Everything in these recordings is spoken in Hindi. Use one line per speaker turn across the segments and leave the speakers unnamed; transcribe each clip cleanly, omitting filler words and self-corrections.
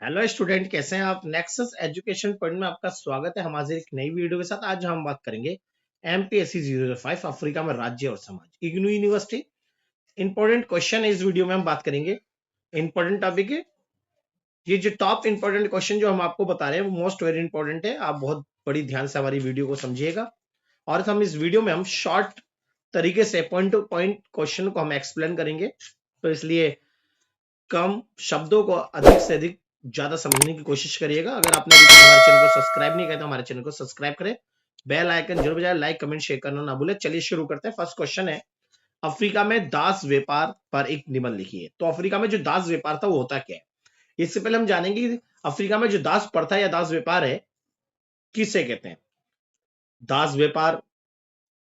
हेलो स्टूडेंट, कैसे हैं आप। नेक्सस एजुकेशन पॉइंट में आपका स्वागत है। हमारे एक नई वीडियो के साथ आज हम बात करेंगे एमपीएससी 005 अफ्रीका में राज्य और समाज इग्नू यूनिवर्सिटी। इंपॉर्टेंट क्वेश्चन है, इस वीडियो में हम बात करेंगे। इंपॉर्टेंट टॉपिक है ये। जो टॉप इंपॉर्टेंट क्वेश्चन जो हम आपको बता रहे हैं वो मोस्ट वेरी इंपॉर्टेंट है। आप बहुत बड़ी ध्यान से हमारी वीडियो को समझिएगा और हम इस वीडियो में हम शॉर्ट तरीके से पॉइंट टू पॉइंट क्वेश्चन को हम एक्सप्लेन करेंगे, तो इसलिए कम शब्दों को अधिक से अधिक ज्यादा समझने की कोशिश करिएगा। अगर आपने अभी तक हमारे चैनल को सब्सक्राइब नहीं किया तो हमारे चैनल को सब्सक्राइब करें, बेल आइकन जरूर बजाएं, लाइक कमेंट शेयर करना ना भूलें। चलिए शुरू करते हैं। फर्स्ट क्वेश्चन है, अफ्रीका में दास व्यापार पर एक निबंध लिखिए। तो अफ्रीका में जो दास व्यापार था वो होता क्या है, इससे पहले हम जानेंगे कि अफ्रीका में जो दास प्रथा या दास व्यापार है किसे कहते हैं। दास व्यापार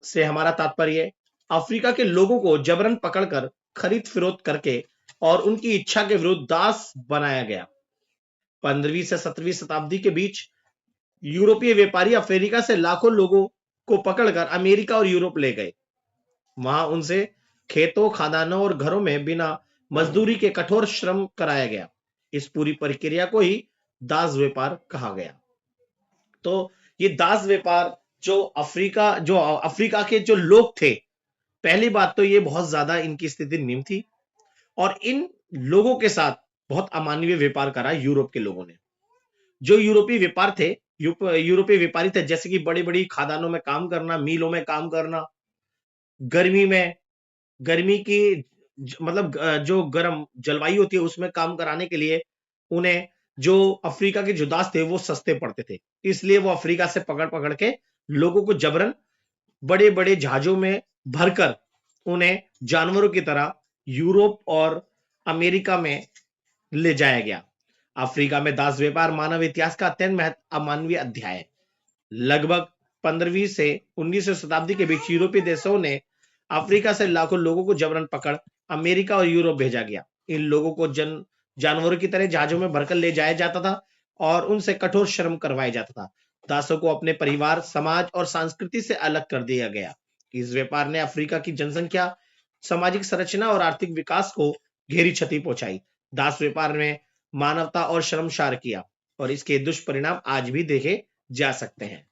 से हमारा तात्पर्य अफ्रीका के लोगों को जबरन पकड़कर खरीद फरोख्त करके और उनकी इच्छा के विरुद्ध दास बनाया गया। 15वीं से 17वीं शताब्दी के बीच यूरोपीय व्यापारी अफ्रीका से लाखों लोगों को पकड़कर अमेरिका और यूरोप ले गए। वहां उनसे खेतों, खादानों और घरों में बिना मजदूरी के कठोर श्रम कराया गया। इस पूरी प्रक्रिया को ही दास व्यापार कहा गया। तो ये दास व्यापार जो अफ्रीका के जो लोग थे, पहली बात तो ये बहुत ज्यादा इनकी स्थिति निम्न थी और इन लोगों के साथ बहुत अमानवीय व्यापार करा यूरोप के लोगों ने। जो यूरोपीय व्यापार थे, यूरोपीय व्यापारी थे, जैसे कि बड़ी बड़ी खादानों में काम करना, मिलों में काम करना, गर्मी में, गर्मी की मतलब जो गर्म जलवायु होती है उसमें काम कराने के लिए उन्हें जो अफ्रीका के जो दास थे वो सस्ते पड़ते थे। इसलिए वो अफ्रीका से पकड़ पकड़ के लोगों को जबरन बड़े बड़े जहाजों में भरकर उन्हें जानवरों की तरह यूरोप और अमेरिका में ले जाया गया। अफ्रीका में दास व्यापार मानव इतिहास का अत्यंत अमानवीय अध्याय है। लगभग 15वीं से 19वीं शताब्दी के बीच यूरोपीय देशों ने अफ्रीका से लाखों लोगों को जबरन पकड़ अमेरिका और यूरोप भेजा गया। इन लोगों को जानवरों की तरह जहाजों में भरकर ले जाया जाता था और उनसे कठोर श्रम करवाया जाता था। दासों को अपने परिवार, समाज और संस्कृति से अलग कर दिया गया। इस व्यापार ने अफ्रीका की जनसंख्या, सामाजिक संरचना और आर्थिक विकास को गहरी क्षति पहुंचाई। दास व्यापार में मानवता और शर्मसार किया और इसके दुष्परिणाम आज भी देखे जा सकते हैं।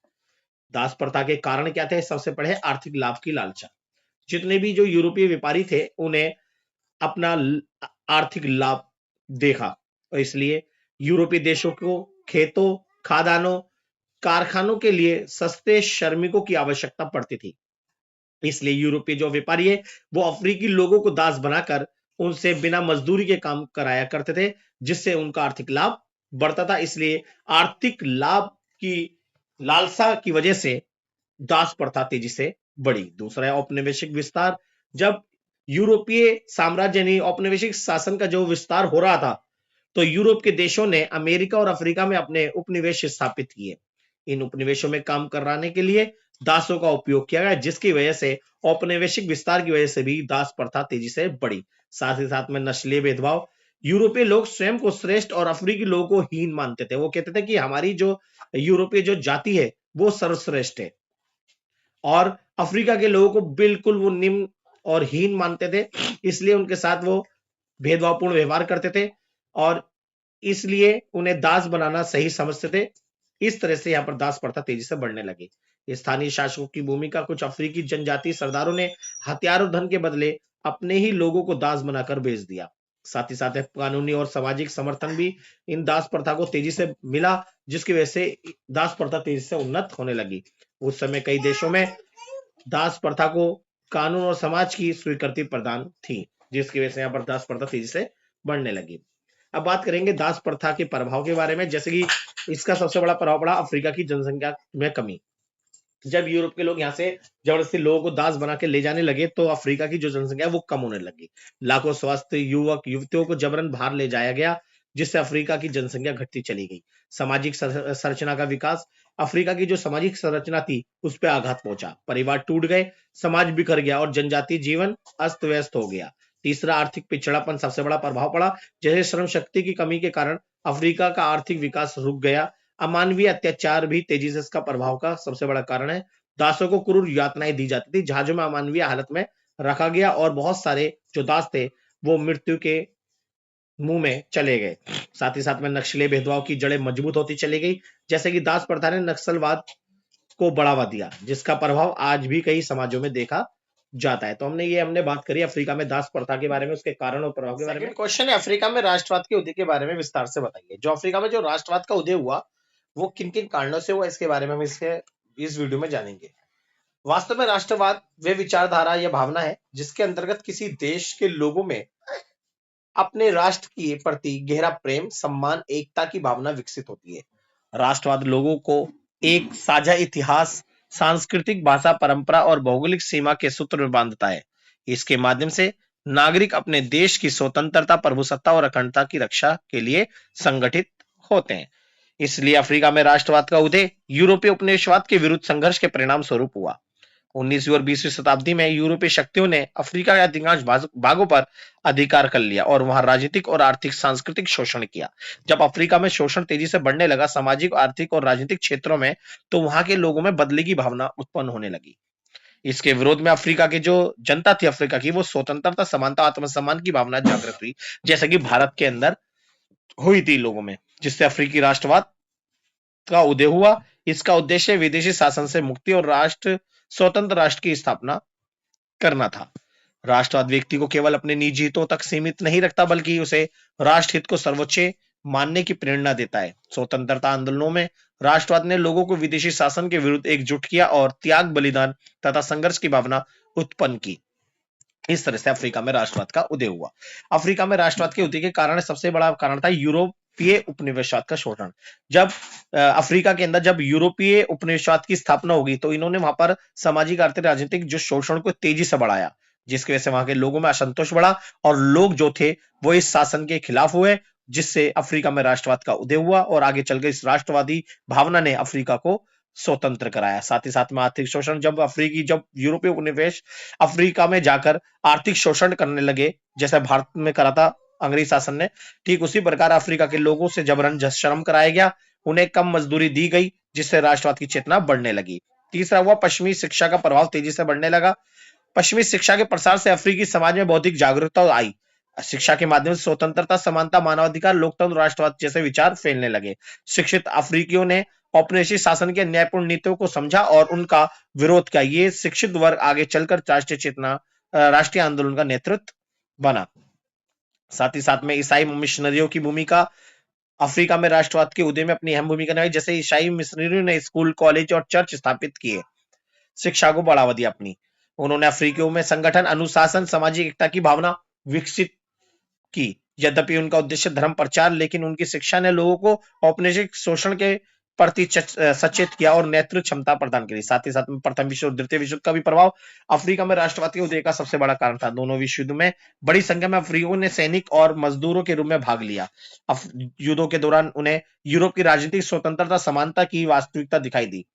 दास प्रथा के कारण क्या थे? सबसे पहले आर्थिक लाभ की लालसा। जितने भी जो यूरोपीय व्यापारी थे उन्हें अपना आर्थिक लाभ देखा और इसलिए यूरोपीय देशों को खेतों, खादानों, कारखानों के लिए सस्ते श्रमिकों की आवश्यकता पड़ती थी। इसलिए यूरोपीय जो व्यापारी है वो अफ्रीकी लोगों को दास बनाकर उनसे बिना मजदूरी के काम कराया करते थे, जिससे उनका आर्थिक लाभ बढ़ता था। इसलिए आर्थिक लाभ की लालसा की वजह से दास प्रथा तेजी से बढ़ी। दूसरा है औपनिवेशिक विस्तार। जब यूरोपीय साम्राज्य ने औपनिवेशिक शासन का जो विस्तार हो रहा था, तो यूरोप के देशों ने अमेरिका और अफ्रीका में अपने उपनिवेश स्थापित किए। इन उपनिवेशों में काम कराने के लिए दासों का उपयोग किया गया, जिसकी वजह से औपनिवेशिक विस्तार की वजह से भी दास प्रथा तेजी से बढ़ी। साथ ही साथ में नस्लीय भेदभाव। यूरोपीय लोग स्वयं को श्रेष्ठ और अफ्रीकी लोगों को हीन मानते थे। वो कहते थे कि हमारी जो यूरोपीय जो जाति है वो सर्वश्रेष्ठ है और अफ्रीका के लोगों को बिल्कुल वो निम्न और हीन मानते थे। इसलिए उनके साथ वो भेदभावपूर्ण व्यवहार करते थे और इसलिए उन्हें दास बनाना सही समझते थे। इस तरह से यहाँ पर दास प्रथा तेजी से बढ़ने लगी। स्थानीय शासकों की भूमिका। कुछ अफ्रीकी जनजातीय सरदारों ने हथियार और धन के बदले अपने ही लोगों को दास बनाकर भेज दिया। साथ ही साथ कानूनी और सामाजिक समर्थन भी इन दास प्रथा को तेजी से मिला, जिसकी वजह से दास प्रथा तेजी से उन्नत होने लगी। उस समय कई देशों में दास प्रथा को कानून और समाज की स्वीकृति प्रदान थी, जिसकी वजह से यहाँ पर दास प्रथा तेजी से बढ़ने लगी। अब बात करेंगे दास प्रथा के प्रभाव के बारे में। जैसे कि इसका सबसे बड़ा प्रभाव पड़ा अफ्रीका की जनसंख्या में कमी। जब यूरोप के लोग यहाँ से जबरदस्ती लोगों को दास बना के ले जाने लगे तो अफ्रीका की जो जनसंख्या है वो कम होने लगी। लाखों स्वस्थ युवक युवतियों को जबरन बाहर ले जाया गया, जिससे अफ्रीका की जनसंख्या घटती चली गई। सामाजिक संरचना का विकास। अफ्रीका की जो सामाजिक संरचना थी उस पर आघात पहुंचा। परिवार टूट गए, समाज बिखर गया और जनजातीय जीवन अस्त व्यस्त हो गया। तीसरा, आर्थिक पिछड़ापन सबसे बड़ा प्रभाव पड़ा। जैसे श्रम शक्ति की कमी के कारण अफ्रीका का आर्थिक विकास रुक गया। अमानवीय अत्याचार भी तेजी से इसका प्रभाव का सबसे बड़ा कारण है। दासों को क्रूर यातनाएं दी जाती थी, जहाजों में अमानवीय हालत में रखा गया और बहुत सारे जो दास थे वो मृत्यु के मुंह में चले गए। साथ ही साथ में नक्सली भेदभाव की जड़ें मजबूत होती चली गई, जैसे कि दास प्रथा ने नक्सलवाद को बढ़ावा दिया, जिसका प्रभाव आज भी कई समाजों में देखा जाता है। तो हमने बात करी अफ्रीका में दास प्रथा के बारे में, उसके कारण और प्रभाव के बारे में। क्वेश्चन है, अफ्रीका में राष्ट्रवाद के उदय के बारे में विस्तार से बताइए। जो अफ्रीका में जो राष्ट्रवाद का उदय हुआ वो किन किन कारणों से हुआ, इसके बारे में हम इस वीडियो में जानेंगे। वास्तव में राष्ट्रवाद वे विचारधारा या भावना है जिसके अंतर्गत किसी देश के लोगों में अपने राष्ट्र के प्रति गहरा प्रेम, सम्मान, एकता की भावना विकसित होती है। राष्ट्रवाद लोगों को एक साझा इतिहास, सांस्कृतिक भाषा, परंपरा और भौगोलिक सीमा के सूत्र में बांधता है। इसके माध्यम से नागरिक अपने देश की स्वतंत्रता, प्रभुसत्ता और अखंडता की रक्षा के लिए संगठित होते हैं। इसलिए अफ्रीका में राष्ट्रवाद का उदय यूरोपीय उपनिवेशवाद के विरुद्ध संघर्ष के परिणाम स्वरूप हुआ। 19वीं और 20वीं शताब्दी में यूरोपीय शक्तियों ने अफ्रीका के अधिकांश भागों पर अधिकार कर लिया और वहां राजनीतिक और आर्थिक सांस्कृतिक शोषण किया। जब अफ्रीका में शोषण तेजी से बढ़ने लगा सामाजिक, आर्थिक और राजनीतिक क्षेत्रों में, तो वहां के लोगों में बदले की भावना उत्पन्न होने लगी। इसके विरोध में अफ्रीका की जो जनता थी अफ्रीका की, वो स्वतंत्रता, समानता, आत्मसम्मान की भावना जागृत हुई, जैसे कि भारत के अंदर हुई थी लोगों में, जिससे अफ्रीकी राष्ट्रवाद का उदय हुआ। इसका उद्देश्य विदेशी शासन से मुक्ति और स्वतंत्र राष्ट्र की स्थापना करना था। राष्ट्रवाद व्यक्ति को केवल अपने निजी हितों तक सीमित नहीं रखता, बल्कि उसे राष्ट्र हित को सर्वोच्च मानने की प्रेरणा देता है। स्वतंत्रता आंदोलनों में राष्ट्रवाद ने लोगों को विदेशी शासन के विरुद्ध एकजुट किया और त्याग, बलिदान तथा संघर्ष की भावना उत्पन्न की। इस तरह से अफ्रीका में राष्ट्रवाद का उदय हुआ। अफ्रीका में राष्ट्रवाद के उदय के कारण सबसे बड़ा कारण था यूरोपीय उपनिवेशवाद का शोषण। जब अफ्रीका के अंदर जब यूरोपीय उपनिवेशवाद की स्थापना होगी, तो इन्होंने वहां पर सामाजिक, आर्थिक, राजनीतिक जो शोषण को तेजी से बढ़ाया, जिसकी वजह से वहां के लोगों में असंतोष बढ़ा और लोग जो थे वो इस शासन के खिलाफ हुए, जिससे अफ्रीका में राष्ट्रवाद का उदय हुआ और आगे चलकर इस राष्ट्रवादी भावना ने अफ्रीका को स्वतंत्र कराया। साथ ही साथ में आर्थिक शोषण, जब यूरोपीय उपनिवेश अफ्रीका में जाकर आर्थिक शोषण करने लगे, जैसे भारत में करा था अंग्रेज शासन ने, ठीक उसी प्रकार अफ्रीका के लोगों से जबरन श्रम कराया गया, उन्हें कम मजदूरी दी गई, जिससे राष्ट्रवाद की चेतना बढ़ने लगी। तीसरा हुआ पश्चिमी शिक्षा का प्रभाव तेजी से बढ़ने लगा। पश्चिमी शिक्षा के प्रसार से अफ्रीकी समाज में बौद्धिक जागरूकता आई। शिक्षा के माध्यम से स्वतंत्रता, समानता, मानवाधिकार, लोकतंत्र, राष्ट्रवाद जैसे विचार फैलने लगे। शिक्षित अफ्रीकियों ने औपनिवेशिक शासन के न्यायपूर्ण नीतियों को समझा और उनका विरोध किया। ये शिक्षित वर्ग आगे चलकर राष्ट्रीय चेतना, राष्ट्रीय आंदोलन का नेतृत्व बना। साथ ही साथ में ईसाई मिशनरियों की भूमिका अफ्रीका में राष्ट्रवाद के उदय में अपनी अहम भूमिका निभाई। जैसे ईसाई मिशनरियों ने स्कूल, कॉलेज और चर्च स्थापित किए, शिक्षा को बढ़ावा दिया अपनी। उन्होंने अफ्रीकियों में संगठन, अनुशासन, सामाजिक एकता की भावना विकसित की। यद्यपि उनका उद्देश्य धर्म प्रचार, लेकिन उनकी शिक्षा ने लोगों को औपनिवेशिक शोषण के प्रति सचेत किया और नेतृत्व क्षमता प्रदान करी। साथ ही साथ में प्रथम विश्व और द्वितीय विश्व का भी प्रभाव अफ्रीका में राष्ट्रवाद के उदय का सबसे बड़ा कारण था। दोनों विश्व युद्ध में बड़ी संख्या में अफ्रीकियों ने सैनिक और मजदूरों के रूप में भाग लिया। युद्धों के दौरान उन्हें यूरोप की राजनीतिक स्वतंत्रता, समानता की वास्तविकता दिखाई दी।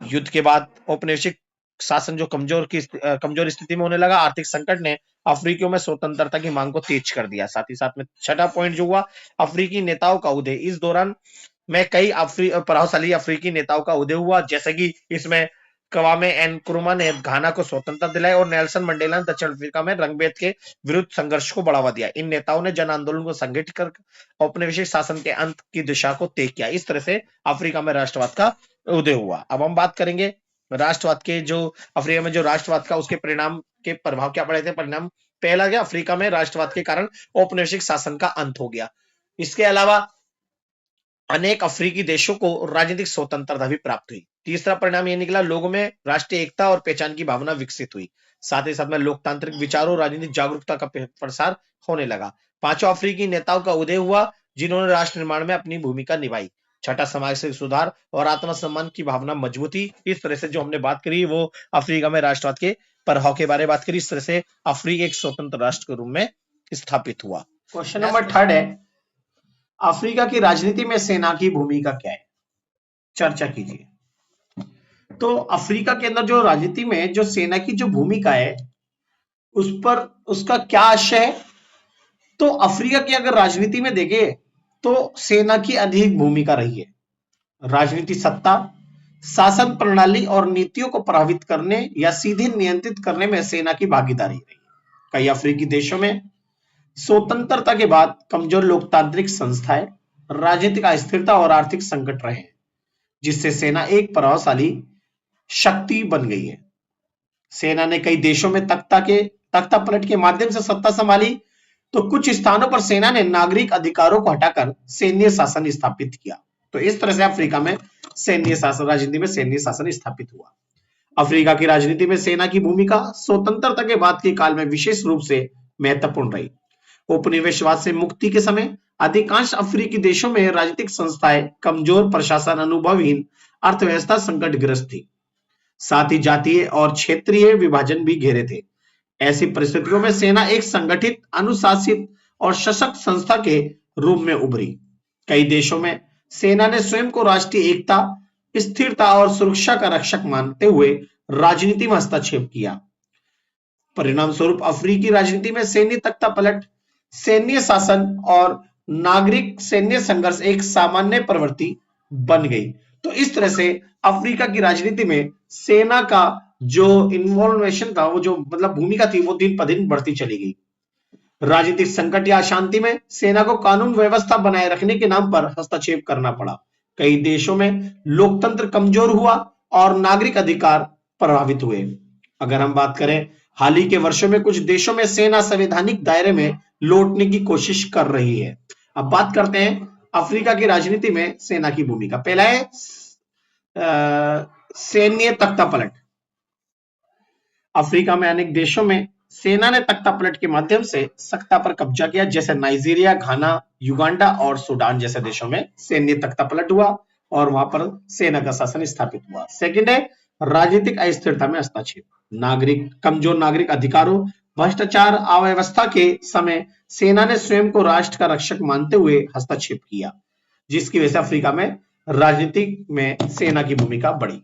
युद्ध के बाद औपनिवेशिक शासन जो कमजोर स्थिति में होने लगा, आर्थिक संकट ने अफ्रीकियों में स्वतंत्रता की मांग को तेज कर दिया। साथ ही साथ में छठा पॉइंट जो हुआ, अफ्रीकी नेताओं का उदय। इस दौरान में कई प्रभावशाली अफ्रीकी नेताओं का उदय हुआ, जैसे कि इसमें क्वामे नक्रुमा ने घाना को स्वतंत्रता दिलाई और नेल्सन मंडेला ने दक्षिण अफ्रीका में रंगभेद के विरुद्ध संघर्ष को बढ़ावा दिया। इन नेताओं ने जन आंदोलन को संगठित कर औपनिवेशिक शासन के अंत की दिशा को तय किया। इस तरह से अफ्रीका में राष्ट्रवाद का उदय हुआ। अब हम बात करेंगे राष्ट्रवाद के, जो अफ्रीका में जो राष्ट्रवाद का उसके परिणाम के प्रभाव क्या पड़े थे। परिणाम पहला गया, अफ्रीका में राष्ट्रवाद के कारण औपनिवेशिक शासन का अंत हो गया। इसके अलावा अनेक अफ्रीकी देशों को राजनीतिक स्वतंत्रता भी प्राप्त हुई। तीसरा परिणाम यह निकला, लोगों में राष्ट्रीय एकता और पहचान की भावना विकसित हुई। साथ ही साथ में लोकतांत्रिक विचारों, राजनीतिक जागरूकता का प्रसार होने लगा। पांचों अफ्रीकी नेताओं का उदय हुआ जिन्होंने राष्ट्र निर्माण में अपनी भूमिका निभाई। छठा, सामाजिक सुधार और आत्मसम्मान की भावना मजबूती। इस तरह से जो हमने बात करी वो अफ्रीका में राष्ट्रवाद के प्रभाव के बारे में बात करी। इस तरह से अफ्रीका एक स्वतंत्र राष्ट्र के रूप में स्थापित हुआ। क्वेश्चन नंबर थर्ड है, अफ्रीका की राजनीति में सेना की भूमिका क्या है, चर्चा कीजिए। तो अफ्रीका के अंदर जो राजनीति में जो सेना की जो भूमिका है उस पर उसका क्या आशय है। तो अफ्रीका की अगर राजनीति में देखें तो सेना की अधिक भूमिका रही है। राजनीति, सत्ता, शासन प्रणाली और नीतियों को प्रभावित करने या सीधे नियंत्रित करने में सेना की भागीदारी रही है। कई अफ्रीकी देशों में स्वतंत्रता के बाद कमजोर लोकतांत्रिक संस्थाएं, राजनीतिक अस्थिरता और आर्थिक संकट रहे, जिससे सेना एक प्रभावशाली शक्ति बन गई है। सेना ने कई देशों में तख्ता पलट के माध्यम से सत्ता संभाली, तो कुछ स्थानों पर सेना ने नागरिक अधिकारों को हटाकर सैन्य शासन स्थापित किया। तो इस तरह से अफ्रीका में सैन्य शासन, राजनीति में सैन्य शासन स्थापित हुआ। अफ्रीका की राजनीति में सेना की भूमिका स्वतंत्रता के बाद के काल में विशेष रूप से महत्वपूर्ण रही। उपनिवेशवाद से मुक्ति के समय अधिकांश अफ्रीकी देशों में राजनीतिक संस्थाएं कमजोर, प्रशासन अनुभवहीन, अर्थव्यवस्था संकटग्रस्त थी। साथ ही जातीय और क्षेत्रीय विभाजन भी घेरे थे। ऐसी परिस्थितियों में सेना एक संगठित, अनुशासित और सशक्त संस्था के रूप में उभरी। कई देशों में सेना ने स्वयं को राष्ट्रीय एकता, स्थिरता और सुरक्षा का रक्षक मानते हुए राजनीति में हस्तक्षेप किया। परिणाम स्वरूप अफ्रीकी राजनीति में सैन्य तख्तापलट, सैन्य शासन और नागरिक सैन्य संघर्ष एक सामान्य प्रवृत्ति बन गई। तो इस तरह से अफ्रीका की राजनीति में सेना का जो इन्वॉल्वेशन था, वो जो मतलब भूमिका थी, वो दिन पर दिन बढ़ती चली गई। राजनीतिक संकट या अशांति में सेना को कानून व्यवस्था बनाए रखने के नाम पर हस्तक्षेप करना पड़ा। कई देशों में लोकतंत्र कमजोर हुआ और नागरिक अधिकार प्रभावित हुए। अगर हम बात करें हाल ही के वर्षों में, कुछ देशों में सेना संवैधानिक दायरे में लौटने की कोशिश कर रही है। अब बात करते हैं अफ्रीका की राजनीति में सेना की भूमिका। पहला है सैन्य तख्तापलट। अफ्रीका में अनेक देशों में सेना ने तख्तापलट के माध्यम से सत्ता पर कब्जा किया, जैसे नाइजीरिया, घाना, युगांडा और सूडान जैसे देशों में सैन्य तख्तापलट हुआ और वहां पर सेना का शासन स्थापित हुआ। सेकंड है राजनीतिक अस्थिरता में हस्तक्षेप। कमजोर नागरिक अधिकारों, भ्रष्टाचार, अव्यवस्था के समय सेना ने स्वयं को राष्ट्र का रक्षक मानते हुए हस्तक्षेप किया, जिसकी वजह से अफ्रीका में राजनीति में सेना की भूमिका बढ़ी।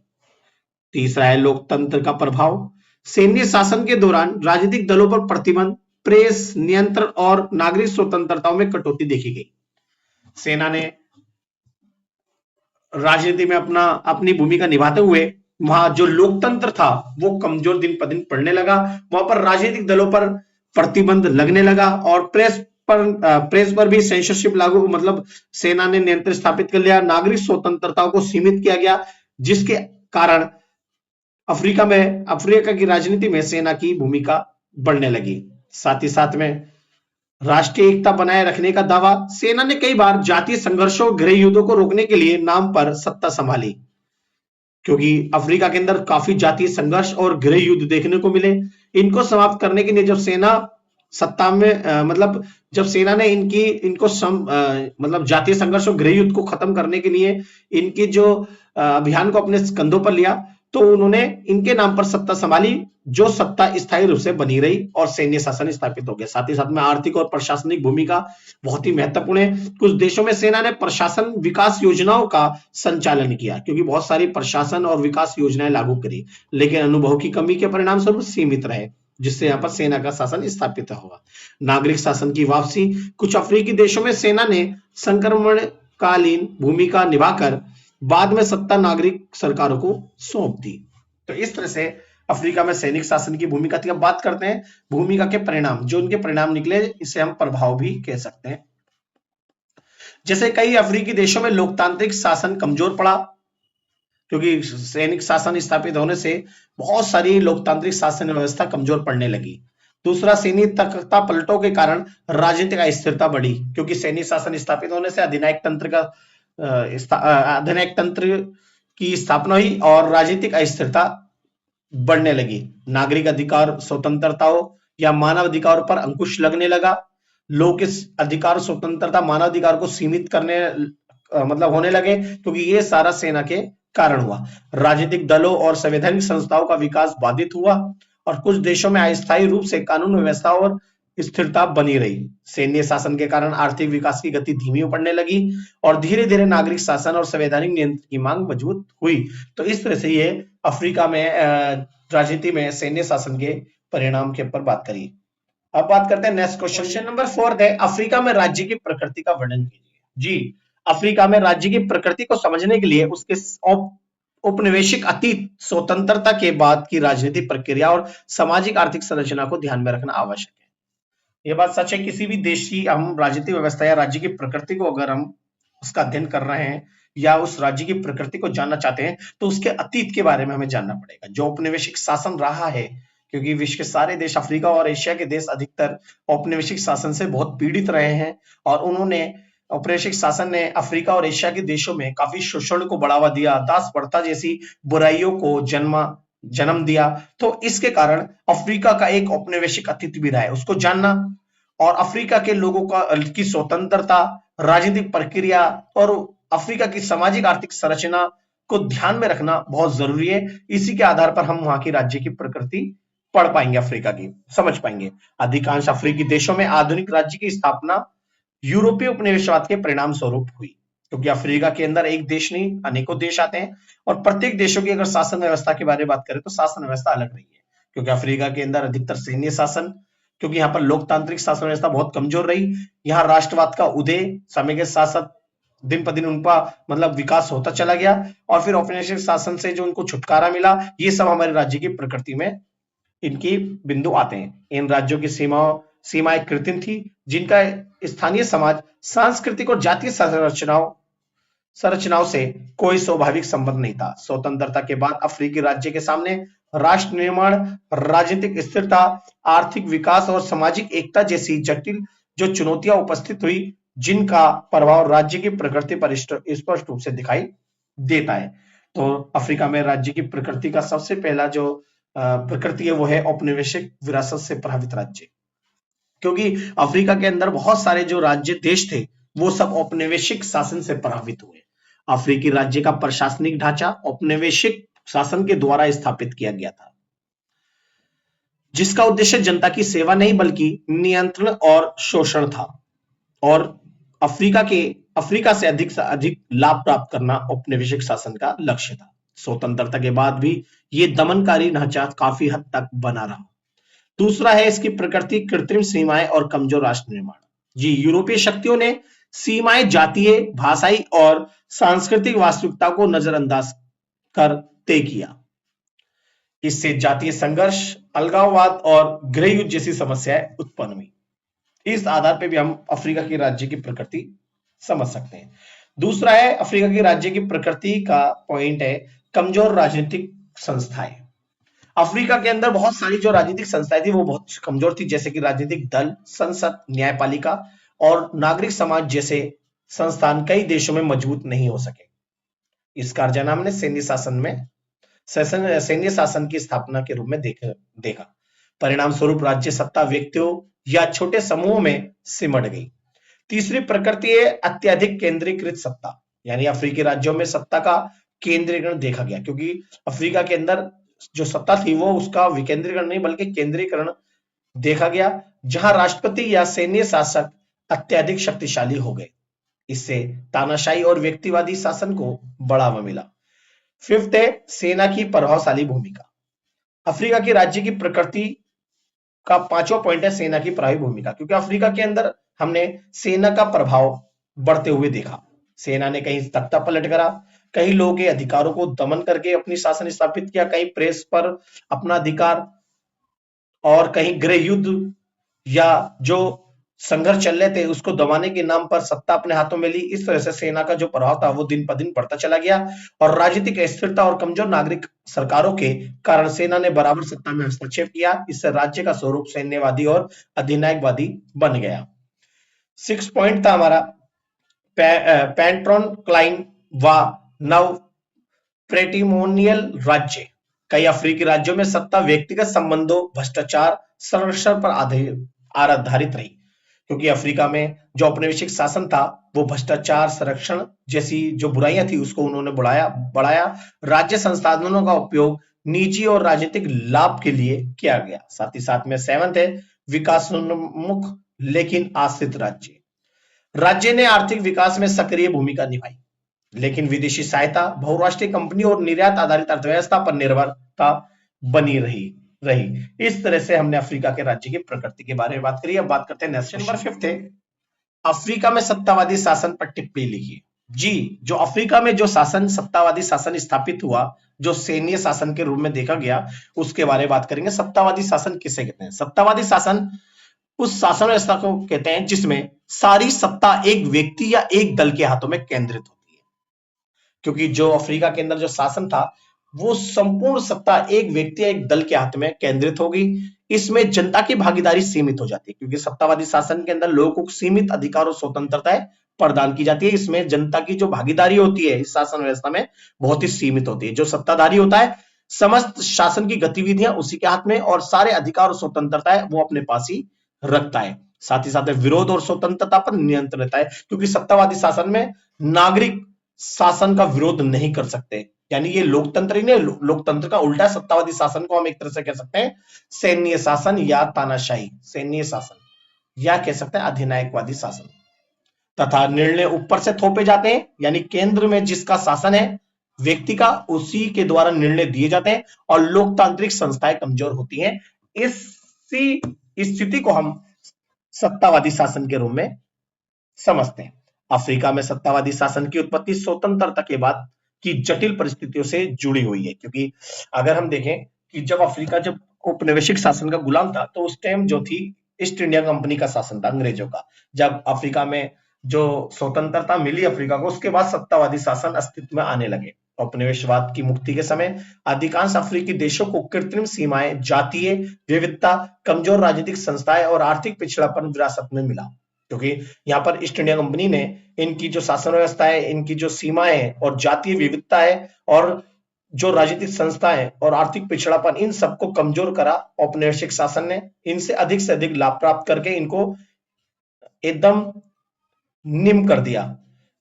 तीसरा है लोकतंत्र का प्रभाव। सैन्य शासन के दौरान राजनीतिक दलों पर प्रतिबंध, प्रेस नियंत्रण और नागरिक स्वतंत्रताओं में कटौती देखी गई। सेना ने राजनीति में अपनी भूमिका निभाते हुए वहां जो लोकतंत्र था वो कमजोर दिन पर दिन पड़ने लगा। वहां पर राजनीतिक दलों पर प्रतिबंध लगने लगा और प्रेस पर भी सेंसरशिप लागू, मतलब सेना ने नियंत्रण स्थापित कर लिया। नागरिक स्वतंत्रताओं को सीमित किया गया, जिसके कारण अफ्रीका की राजनीति में सेना की भूमिका बढ़ने लगी। साथ ही साथ में राष्ट्रीय एकता बनाए रखने का दावा। सेना ने कई बार जातीय संघर्षों, गृह युद्धों को रोकने के लिए नाम पर सत्ता संभाली, क्योंकि अफ्रीका के अंदर काफी जातीय संघर्ष और गृह युद्ध देखने को मिले। इनको समाप्त करने के लिए जब सेना सत्ता में जब सेना ने मतलब जातीय संघर्ष और गृह युद्ध को खत्म करने के लिए इनकी जो अभियान को अपने कंधों पर लिया, तो उन्होंने इनके नाम पर सत्ता संभाली, जो सत्ता स्थायी रूप से बनी रही और सैन्य शासन स्थापित हो गया। साथ ही साथ में आर्थिक और प्रशासनिक भूमिका बहुत ही महत्वपूर्ण है। कुछ देशों में सेना ने प्रशासन विकास योजनाओं का संचालन किया, क्योंकि बहुत सारी प्रशासन और विकास योजनाएं लागू करी, लेकिन अनुभव की कमी के परिणाम स्वरूप सीमित रहे, जिससे यहाँ पर सेना का शासन स्थापित हुआ। नागरिक शासन की वापसी। कुछ अफ्रीकी देशों में सेना ने संक्रमणकालीन भूमिका निभाकर बाद में सत्ता नागरिक सरकारों को सौंप दी। तो इस तरह से अफ्रीका में सैनिक शासन की भूमिका थी। अब बात करते हैं भूमिका के परिणाम, जो उनके परिणाम निकले, इसे हम प्रभाव भी कह सकते हैं। जैसे कई अफ्रीकी देशों में लोकतांत्रिक शासन कमजोर पड़ा, क्योंकि सैनिक शासन स्थापित होने से बहुत सारी लोकतांत्रिक शासन व्यवस्था कमजोर पड़ने लगी। दूसरा, सैन्य तख्तापलटों के कारण राजनीतिक अस्थिरता बढ़ी, क्योंकि सैन्य शासन स्थापित होने से अधिनायक तंत्र की स्थापना हुई और राजनीतिक अस्थिरता बढ़ने लगी। नागरिक अधिकार, स्वतंत्रताओं या मानव अधिकारों पर अंकुश लगने लगा। लोग इस अधिकार, स्वतंत्रता, मानव अधिकार को सीमित करने होने लगे, क्योंकि ये सारा सेना के कारण हुआ। राजनीतिक दलों और संवैधानिक संस्थाओं का विकास बाधित हुआ और कुछ देशों में अस्थायी रूप से कानून व्यवस्था और स्थिरता बनी रही। सैन्य शासन के कारण आर्थिक विकास की गति धीमी पड़ने लगी और धीरे धीरे नागरिक शासन और संवैधानिक नियंत्रण की मांग मजबूत हुई। तो इस तरह से ये अफ्रीका में राजनीति में सैन्य शासन के परिणाम के ऊपर बात करी। अब बात करते हैं नेक्स्ट क्वेश्चन नंबर 4 है, अफ्रीका में राज्य की प्रकृति का वर्णन कीजिए। जी, अफ्रीका में राज्य की प्रकृति को समझने के लिए उसके औपनिवेशिक अतीत, स्वतंत्रता के बाद की राजनीतिक प्रक्रिया और सामाजिक आर्थिक संरचना को ध्यान में रखना आवश्यक है। ये बात सच है, किसी भी देश की हम राजनीतिक व्यवस्था या राज्य की प्रकृति को अगर हम उसका अध्ययन कर रहे हैं या उस राज्य की प्रकृति को जानना चाहते हैं तो उसके अतीत के बारे में हमें जानना पड़ेगा। जो औपनिवेशिक शासन रहा है, क्योंकि विश्व के सारे देश, अफ्रीका और एशिया के देश अधिकतर औपनिवेशिक शासन से बहुत पीड़ित रहे हैं और उन्होंने औपनिवेशिक शासन ने अफ्रीका और एशिया के देशों में काफी शोषण को बढ़ावा दिया, दास प्रथा जैसी बुराइयों को जन्म दिया। तो इसके कारण अफ्रीका का एक औपनिवेशिक अतीत भी रहा है, उसको जानना और अफ्रीका के लोगों की स्वतंत्रता, राजनीतिक प्रक्रिया और अफ्रीका की सामाजिक आर्थिक संरचना को ध्यान में रखना बहुत जरूरी है। इसी के आधार पर हम वहां की राज्य की प्रकृति पढ़ पाएंगे, अफ्रीका की समझ पाएंगे। अधिकांश अफ्रीकी देशों में आधुनिक राज्य की स्थापना यूरोपीय उपनिवेशवाद के परिणाम स्वरूप हुई, क्योंकि अफ्रीका के अंदर एक देश नहीं अनेकों देश आते हैं और प्रत्येक देशों की अगर शासन व्यवस्था के बारे में बात करें तो शासन व्यवस्था अलग रही है, क्योंकि अफ्रीका के अंदर अधिकतर सैन्य शासन, क्योंकि यहाँ पर लोकतांत्रिक शासन व्यवस्था बहुत कमजोर रही। यहाँ राष्ट्रवाद का उदय समय के साथ साथ दिन पर दिन उनका मतलब विकास होता चला गया और फिर औपनिवेशिक शासन से जो उनको छुटकारा मिला, ये सब हमारे राज्य की प्रकृति में इनकी बिंदु आते हैं। इन राज्यों की सीमाएं कृत्रिम थी, जिनका स्थानीय समाज, सांस्कृतिक और जातीय संरचनाओं से कोई स्वाभाविक संबंध नहीं था। स्वतंत्रता के बाद अफ्रीकी राज्य के सामने राष्ट्र निर्माण, राजनीतिक स्थिरता, आर्थिक विकास और सामाजिक एकता जैसी जटिल जो चुनौतियां उपस्थित हुई, जिनका प्रभाव राज्य की प्रकृति पर स्पष्ट रूप से दिखाई देता है। तो अफ्रीका में राज्य की प्रकृति का सबसे पहला जो प्रकृति है वो है औपनिवेशिक विरासत से प्रभावित राज्य, क्योंकि अफ्रीका के अंदर बहुत सारे जो राज्य देश थे वो सब औपनिवेशिक शासन से प्रभावित हुए। अफ्रीकी राज्य का प्रशासनिक ढांचा औपनिवेशिक शासन के द्वारा स्थापित किया गया था, जिसका उद्देश्य जनता की सेवा नहीं बल्कि नियंत्रण और शोषण था और अफ्रीका से अधिक लाभ प्राप्त करना औपनिवेशिक शासन का लक्ष्य था। स्वतंत्रता के बाद भी ये दमनकारी ढांचा काफी हद तक बना रहा। दूसरा है इसकी प्रकृति, कृत्रिम सीमाएं और कमजोर राष्ट्र निर्माण। जी, यूरोपीय शक्तियों ने सीमाएं जातीय, भाषाई और सांस्कृतिक वास्तविकता को नजरअंदाज कर तय किया। इससे जातीय संघर्ष, अलगाववाद और गृह युद्ध जैसी समस्याएं उत्पन्न हुई। इस आधार पर भी हम अफ्रीका की राज्य की प्रकृति समझ सकते हैं। दूसरा है अफ्रीका की राज्य की प्रकृति का पॉइंट है कमजोर राजनीतिक संस्थाएं। अफ्रीका के अंदर बहुत सारी जो राजनीतिक संस्थाएं थी वो बहुत कमजोर थी, जैसे कि राजनीतिक दल, संसद, न्यायपालिका और नागरिक समाज जैसे संस्थान कई देशों में मजबूत नहीं हो सके। इस कार्य हमने सैन्य शासन की स्थापना के रूप में देखा। परिणाम स्वरूप राज्य सत्ता व्यक्तियों या छोटे समूहों में सिमट गई। तीसरी प्रकृति है अत्यधिक केंद्रीकृत सत्ता, यानी अफ्रीकी राज्यों में सत्ता का केंद्रीकरण देखा गया, क्योंकि अफ्रीका के अंदर जो सत्ता थी वो उसका विकेंद्रीकरण नहीं बल्कि केंद्रीकरण देखा गया, जहां राष्ट्रपति या सैन्य शासक अत्यधिक शक्तिशाली हो गए। इससे तानाशाही और व्यक्तिवादी शासन को बढ़ावा मिला। फिफ्थ है सेना की प्रभावशाली भूमिका। अफ्रीका की राज्य की प्रकृति का पांचवा पॉइंट है सेना की प्रभावी भूमिका, क्योंकि अफ्रीका के अंदर हमने सेना का प्रभाव बढ़ते हुए देखा। सेना ने कहीं तख्ता पलट करा, कई लोगों के अधिकारों को दमन करके अपनी शासन स्थापित किया, कहीं प्रेस पर अपना अधिकार और कहीं गृह युद्ध या जो संघर्ष चल रहे थे उसको दबाने के नाम पर सत्ता अपने हाथों में ली। इस तरह से सेना का जो प्रभाव था वो दिन पर दिन बढ़ता चला गया और राजनीतिक अस्थिरता और कमजोर नागरिक सरकारों के कारण सेना ने बराबर सत्ता में हस्तक्षेप किया। इससे राज्य का स्वरूप सैन्यवादी और अधिनायकवादी बन गया। 6 पॉइंट था हमारा पैट्रॉन क्लाइन व नव प्रेटिमोनियल राज्य। कई अफ्रीकी राज्यों में सत्ता व्यक्तिगत संबंधों, भ्रष्टाचार, संरक्षण पर आधारित रही, क्योंकि अफ्रीका में जो औपनिवेशिक शासन था वो भ्रष्टाचार, संरक्षण जैसी जो बुराइयां थी उसको उन्होंने बढ़ाया। राज्य संसाधनों का उपयोग निजी और राजनीतिक लाभ के लिए किया गया। साथ ही साथ में 7th है विकासोन्मुख लेकिन आश्रित राज्य। राज्य ने आर्थिक विकास में सक्रिय भूमिका निभाई, लेकिन विदेशी सहायता, बहुराष्ट्रीय कंपनी और निर्यात आधारित अर्थव्यवस्था पर निर्भरता बनी रही। इस तरह से हमने अफ्रीका के राज्य की प्रकृति के बारे में बात करी। अब बात करते हैं नेक्स्ट नंबर 5th है अफ्रीका में सत्तावादी शासन पर टिप्पणी लिखिए। जी, जो अफ्रीका में जो सत्तावादी शासन स्थापित हुआ, जो सैन्य शासन के रूप में देखा गया, उसके बारे में बात करेंगे। सत्तावादी शासन किसे कहते हैं? सत्तावादी शासन उस शासन व्यवस्था को कहते हैं जिसमें सारी सत्ता एक व्यक्ति या एक दल के हाथों में केंद्रित होती है। क्योंकि जो अफ्रीका के अंदर जो शासन था वो संपूर्ण सत्ता एक व्यक्ति या एक दल के हाथ में केंद्रित होगी। इसमें जनता की भागीदारी सीमित हो जाती है क्योंकि सत्तावादी शासन के अंदर लोगों को सीमित अधिकार और स्वतंत्रताएं प्रदान की जाती है। इसमें जनता की जो भागीदारी होती है इस शासन व्यवस्था में बहुत ही सीमित होती है। जो सत्ताधारी होता है समस्त शासन की गतिविधियां उसी के हाथ में और सारे अधिकार और स्वतंत्रताएं वो अपने पास ही रखता है। साथ ही साथ विरोध और स्वतंत्रता पर नियंत्रण रहता है क्योंकि सत्तावादी शासन में नागरिक शासन का विरोध नहीं कर सकते। यानी ये लोकतंत्र ही नहीं, लोकतंत्र का उल्टा सत्तावादी शासन को हम एक तरह से कह सकते हैं सैन्य शासन या तानाशाही, सैन्य शासन या कह सकते हैं अधिनायकवादी शासन। तथा निर्णय ऊपर से थोपे जाते हैं यानी केंद्र में जिसका शासन है व्यक्ति का उसी के द्वारा निर्णय दिए जाते हैं और लोकतांत्रिक संस्थाएं कमजोर होती हैं। इसी स्थिति को हम सत्तावादी शासन के रूप में समझते हैं। अफ्रीका में सत्तावादी शासन की उत्पत्ति स्वतंत्रता के बाद की जटिल परिस्थितियों से जुड़ी हुई है क्योंकि अगर हम देखें कि जब अफ्रीका जब औपनिवेशिक शासन का गुलाम था तो उस टाइम जो थी ईस्ट इंडिया कंपनी का शासन था अंग्रेजों का। जब अफ्रीका में जो स्वतंत्रता मिली अफ्रीका को उसके बाद सत्तावादी शासन अस्तित्व में आने लगे। औपनिवेशवाद की मुक्ति के समय अधिकांश अफ्रीकी देशों को कृत्रिम सीमाएं, जातीय विविधता, कमजोर राजनीतिक संस्थाएं और आर्थिक पिछड़ापन विरासत में मिला क्योंकि यहाँ पर ईस्ट इंडिया कंपनी ने इनकी जो शासन व्यवस्था है, इनकी जो सीमाएं और जातीय विविधता है और जो राजनीतिक संस्थाएं और आर्थिक पिछड़ापन इन सबको कमजोर करा औपनिवेशिक शासन ने। इनसे अधिक लाभ प्राप्त करके इनको एकदम निम्न कर दिया।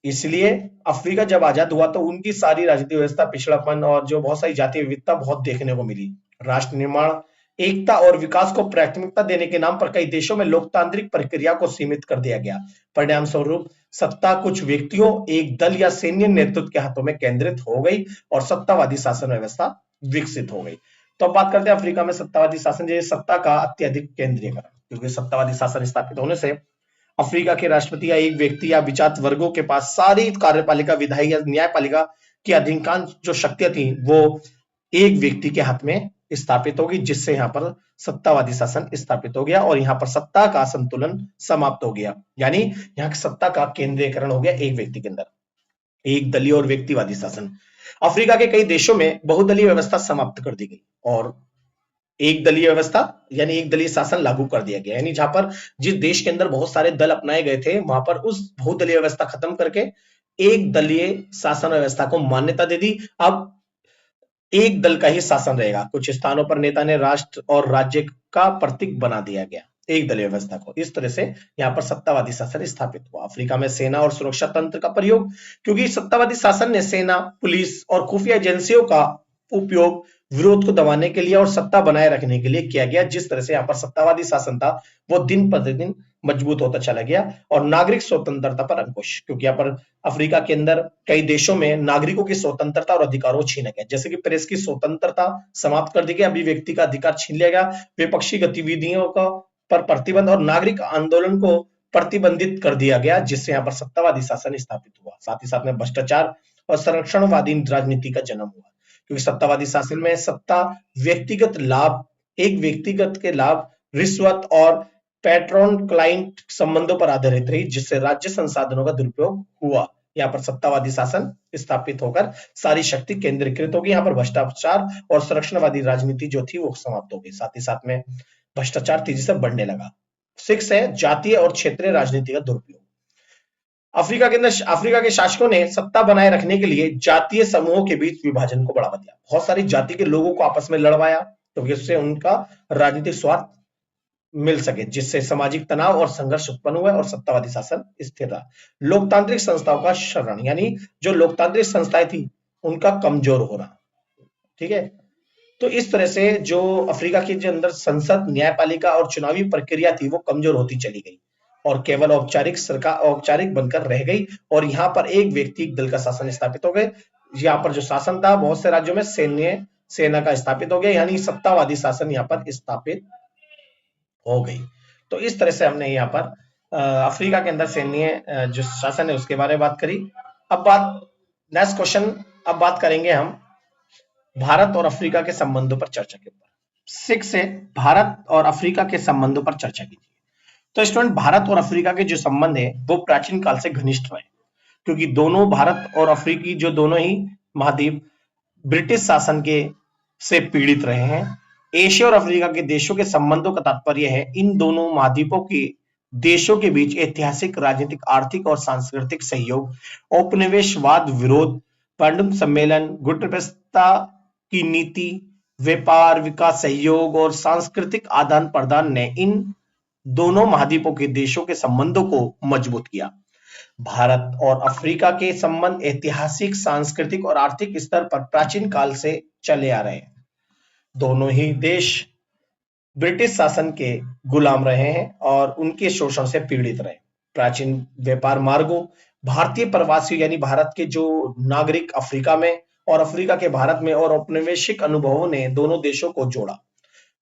इसलिए अफ्रीका जब आजाद हुआ तो उनकी सारी राजनीतिक व्यवस्था, पिछड़ापन और जो बहुत सारी जातीय विविधता बहुत देखने को मिली। राष्ट्र निर्माण, एकता और विकास को प्राथमिकता देने के नाम पर कई देशों में लोकतांत्रिक प्रक्रिया को सीमित कर दिया गया। परिणाम स्वरूप सत्ता कुछ व्यक्तियों, एक दल या सैन्य नेतृत्व के हाथों में केंद्रित हो गई और सत्तावादी शासन व्यवस्था विकसित हो गई। तो अब बात करते हैं अफ्रीका में सत्तावादी शासन, जैसे सत्ता का अत्यधिक केंद्रीयकरण। क्योंकि सत्तावादी शासन स्थापित होने से अफ्रीका के राष्ट्रपति या एक व्यक्ति या विचार वर्गों के पास सारी कार्यपालिका, विधायी या न्यायपालिका की अधिकांश जो शक्तियां थी वो एक व्यक्ति के हाथ में स्थापित होगी, जिससे यहाँ पर सत्तावादी शासन स्थापित हो गया और यहाँ पर सत्ता का संतुलन समाप्त हो गया। यानी यहाँ सत्ता का केंद्रीयकरण हो गया एक व्यक्ति के अंदर। एक दलीय और व्यक्तिवादी शासन, अफ्रीका के कई देशों में बहुदलीय व्यवस्था समाप्त कर दी गई और एक दलीय व्यवस्था यानी एक दलीय शासन लागू कर दिया गया। यानी जहां पर जिस देश के अंदर बहुत सारे दल अपनाए गए थे वहां पर उस बहुदलीय व्यवस्था खत्म करके एक दलीय शासन व्यवस्था को मान्यता दे दी। अब एक दल का ही शासन रहेगा। कुछ स्थानों पर नेता ने राष्ट्र और राज्य का प्रतीक बना दिया गया एक दलीय व्यवस्था को। इस तरह से यहाँ पर सत्तावादी शासन स्थापित हुआ। अफ्रीका में सेना और सुरक्षा तंत्र का प्रयोग, क्योंकि सत्तावादी शासन ने सेना, पुलिस और खुफिया एजेंसियों का उपयोग विरोध को दबाने के लिए और सत्ता बनाए रखने के लिए किया गया। जिस तरह से यहाँ पर सत्तावादी शासन था वो दिन प्रतिदिन मजबूत होता चला गया। और नागरिक स्वतंत्रता पर अंकुश, क्योंकि यहाँ पर अफ्रीका के अंदर कई देशों में नागरिकों की स्वतंत्रता और अधिकारों को छीना गया। जैसे कि प्रेस की स्वतंत्रता समाप्त कर दी गई, अभिव्यक्ति का अधिकार छीन लिया गया, विपक्षी गतिविधियों का पर प्रतिबंध और नागरिक आंदोलन को प्रतिबंधित कर दिया गया, जिससे यहाँ पर सत्तावादी शासन स्थापित हुआ। साथ ही साथ में भ्रष्टाचार और संरक्षणवादी राजनीति का जन्म हुआ, क्योंकि सत्तावादी शासन में सत्ता व्यक्तिगत लाभ, एक व्यक्तिगत के लाभ, रिश्वत और पैट्रन क्लाइंट संबंधों पर आधारित रही, जिससे राज्य संसाधनों का दुरुपयोग हुआ। यहाँ पर सत्तावादी शासन स्थापित होकर सारी शक्ति केंद्रीकृत होगी। यहाँ पर भ्रष्टाचार और संरक्षणवादी राजनीति जो थी वो समाप्त हो गई। साथ ही साथ में भ्रष्टाचार तेजी से बढ़ने लगा। 6 है जातीय और क्षेत्रीय राजनीति का दुरुपयोग। अफ्रीका के अंदर अफ्रीका के शासकों ने सत्ता बनाए रखने के लिए जातीय समूहों के बीच विभाजन को बढ़ावा दिया। बहुत सारी जाति के लोगों को आपस में लड़वाया तो इससे उनका राजनीतिक स्वार्थ मिल सके, जिससे सामाजिक तनाव और संघर्ष उत्पन्न हुआ और सत्तावादी शासन स्थिर रहा। लोकतांत्रिक संस्थाओं का शरण, यानी जो लोकतांत्रिक संस्थाएं थी उनका कमजोर होना। ठीक है, तो इस तरह से जो अफ्रीका के अंदर संसद, न्यायपालिका और चुनावी प्रक्रिया थी वो कमजोर होती चली गई और केवल औपचारिक सरकार औपचारिक बनकर रह गई। और यहाँ पर एक व्यक्ति, एक दल का शासन स्थापित हो गए। यहाँ पर जो शासन था बहुत से राज्यों में सेना का स्थापित हो गया, यानी सत्तावादी शासन यहाँ पर स्थापित हो गई। तो इस तरह से हमने यहाँ पर अफ्रीका के अंदर सैन्य जो शासन है उसके बारे में बात करी। अब नेक्स्ट क्वेश्चन, अब बात करेंगे हम भारत और अफ्रीका के संबंधों पर चर्चा के ऊपर। 6 से भारत और अफ्रीका के संबंधों पर चर्चा कीजिए। तो स्टूडेंट, भारत और अफ्रीका के जो संबंध है वो प्राचीन काल से घनिष्ठ रहे, क्योंकि दोनों भारत और अफ्रीकी जो दोनों ही महाद्वीप ब्रिटिश शासन के से पीड़ित रहे हैं। एशिया और अफ्रीका के देशों के संबंधों का तात्पर्य है इन दोनों महाद्वीपों के देशों के बीच ऐतिहासिक, राजनीतिक, आर्थिक और सांस्कृतिक सहयोग, औपनिवेशवाद विरोध, बैंडम सम्मेलन, गुटनिरपेक्षता की नीति, व्यापार, विकास सहयोग और सांस्कृतिक आदान प्रदान ने इन दोनों महाद्वीपों के देशों के संबंधों को मजबूत किया। भारत और अफ्रीका के संबंध ऐतिहासिक, सांस्कृतिक और आर्थिक स्तर पर प्राचीन काल से चले आ रहे हैं। दोनों ही देश ब्रिटिश शासन के गुलाम रहे हैं और उनके शोषण से पीड़ित रहे। प्राचीन व्यापार मार्गों, भारतीय प्रवासियों यानी भारत के जो नागरिक अफ्रीका में और अफ्रीका के भारत में और औपनिवेशिक अनुभवों ने दोनों देशों को जोड़ा।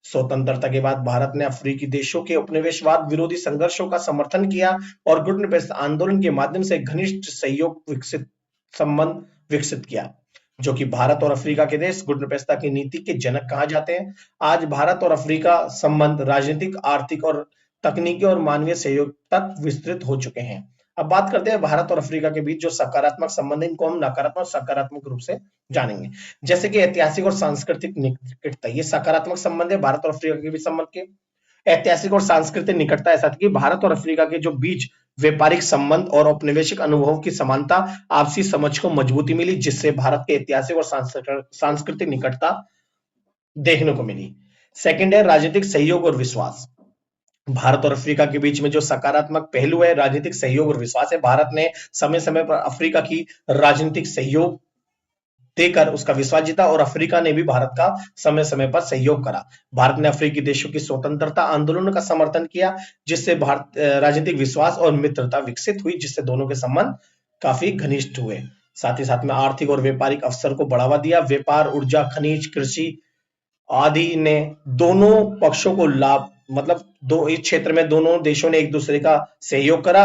स्वतंत्रता के बाद भारत ने अफ्रीकी देशों के उपनिवेशवाद विरोधी संघर्षों का समर्थन किया और गुटनिरपेक्ष आंदोलन के माध्यम से घनिष्ठ सहयोग संबंध विकसित किया, जो कि भारत और अफ्रीका के देश गुटनिरपेक्षता की नीति के जनक कहा जाते हैं। आज भारत और अफ्रीका संबंध राजनीतिक, आर्थिक और तकनीकी और मानवीय सहयोग तक विस्तृत हो चुके हैं। अब बात करते हैं भारत और अफ्रीका के बीच जो सकारात्मक संबंध है, इनको हम नकारात्मक सकारात्मक रूप से जानेंगे। जैसे कि ऐतिहासिक और सांस्कृतिक निकटता, ये सकारात्मक संबंध है भारत और अफ्रीका के बीच संबंध के। ऐतिहासिक और सांस्कृतिक निकटता ऐसा था कि भारत और अफ्रीका के जो बीच व्यापारिक संबंध और औपनिवेशिक अनुभव की समानता, आपसी समझ को मजबूती मिली, जिससे भारत के ऐतिहासिक और सांस्कृतिक निकटता देखने को मिली। सेकंड है राजनीतिक सहयोग और विश्वास। भारत और अफ्रीका के बीच में जो सकारात्मक पहलू है, राजनीतिक सहयोग और विश्वास है। भारत ने समय समय पर अफ्रीका की राजनीतिक सहयोग देकर उसका विश्वास जीता और अफ्रीका ने भी भारत का समय समय पर सहयोग करा। भारत ने अफ्रीकी देशों की स्वतंत्रता आंदोलन का समर्थन किया, जिससे भारत राजनीतिक विश्वास और मित्रता विकसित हुई, जिससे दोनों के संबंध काफी घनिष्ठ हुए। साथ ही साथ में आर्थिक और व्यापारिक अवसर को बढ़ावा दिया। व्यापार, ऊर्जा, खनिज, कृषि आदि ने दोनों पक्षों को लाभ, मतलब दो इस क्षेत्र में दोनों देशों ने एक दूसरे का सहयोग करा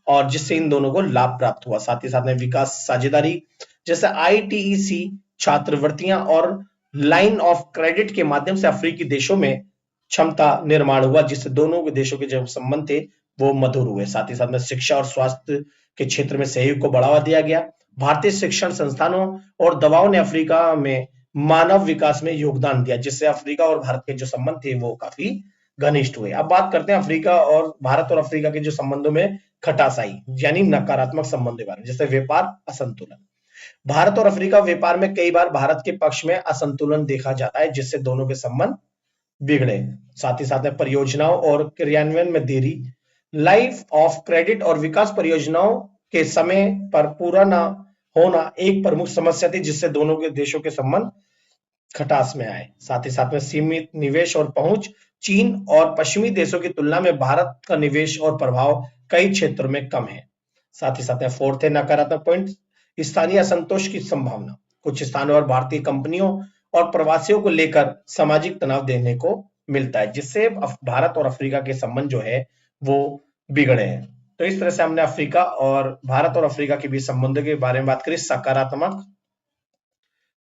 और जिससे इन दोनों को लाभ प्राप्त हुआ। साथ ही साथ में विकास साझेदारी, जैसे ITEC छात्रवृत्तियां और लाइन ऑफ क्रेडिट के माध्यम से अफ्रीकी देशों में क्षमता निर्माण हुआ, जिससे दोनों के देशों के जो संबंध थे वो मधुर हुए। साथ ही साथ में शिक्षा और स्वास्थ्य के क्षेत्र में सहयोग को बढ़ावा दिया गया। भारतीय शिक्षण संस्थानों और दवाओं ने अफ्रीका में मानव विकास में योगदान दिया, जिससे अफ्रीका और भारत के जो संबंध थे वो काफी घनिष्ठ हुए। अब बात करते हैं अफ्रीका और भारत और अफ्रीका के जो संबंधों में खटास आई, यानी नकारात्मक संबंध के बारे में। जैसे व्यापार असंतुलन, भारत और अफ्रीका व्यापार में कई बार भारत के पक्ष में असंतुलन देखा जाता है, जिससे दोनों के संबंध बिगड़े। साथ ही साथ में परियोजनाओं और क्रियान्वयन में देरी, लाइफ ऑफ क्रेडिट और विकास परियोजनाओं के समय पर पूरा न होना एक प्रमुख समस्या थी, जिससे दोनों के देशों के संबंध खटास में आए। साथ ही साथ में सीमित निवेश और पहुंच, चीन और पश्चिमी देशों की तुलना में भारत का निवेश और प्रभाव कई क्षेत्रों में कम है। साथ ही साथ में फोर्थ है नकारात्मक पॉइंट, स्थानीय असंतोष की संभावना। कुछ स्थानों और भारतीय कंपनियों और प्रवासियों को लेकर सामाजिक तनाव देखने को मिलता है, जिससे भारत और अफ्रीका के संबंध जो है वो बिगड़े हैं। तो इस तरह से हमने अफ्रीका और भारत और अफ्रीका के बीच संबंधों के बारे में बात करी, सकारात्मक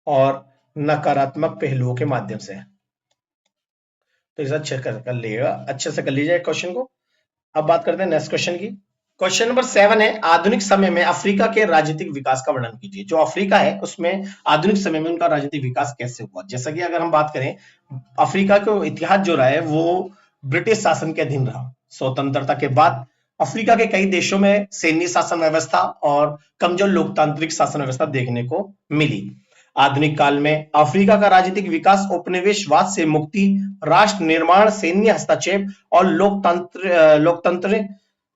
और नकारात्मक पहलुओं के माध्यम से। तो इसे अच्छे कर लीजिएगा, अच्छे से कर लीजिए क्वेश्चन को। अब बात करते हैं नेक्स्ट क्वेश्चन की। क्वेश्चन नंबर 7 है, आधुनिक समय में अफ्रीका के राजनीतिक विकास का वर्णन कीजिए। जो अफ्रीका है उसमें आधुनिक समय में उनका राजनीतिक विकास कैसे हुआ। जैसा कि अगर हम बात करें, अफ्रीका का इतिहास जो रहा है वो ब्रिटिश शासन के अधीन रहा। स्वतंत्रता के बाद अफ्रीका के कई देशों में सैन्य शासन व्यवस्था और कमजोर लोकतांत्रिक शासन व्यवस्था देखने को मिली। आधुनिक काल में अफ्रीका का राजनीतिक विकास उपनिवेशवाद से मुक्ति, राष्ट्र निर्माण, सैन्य हस्तक्षेप और लोकतंत्र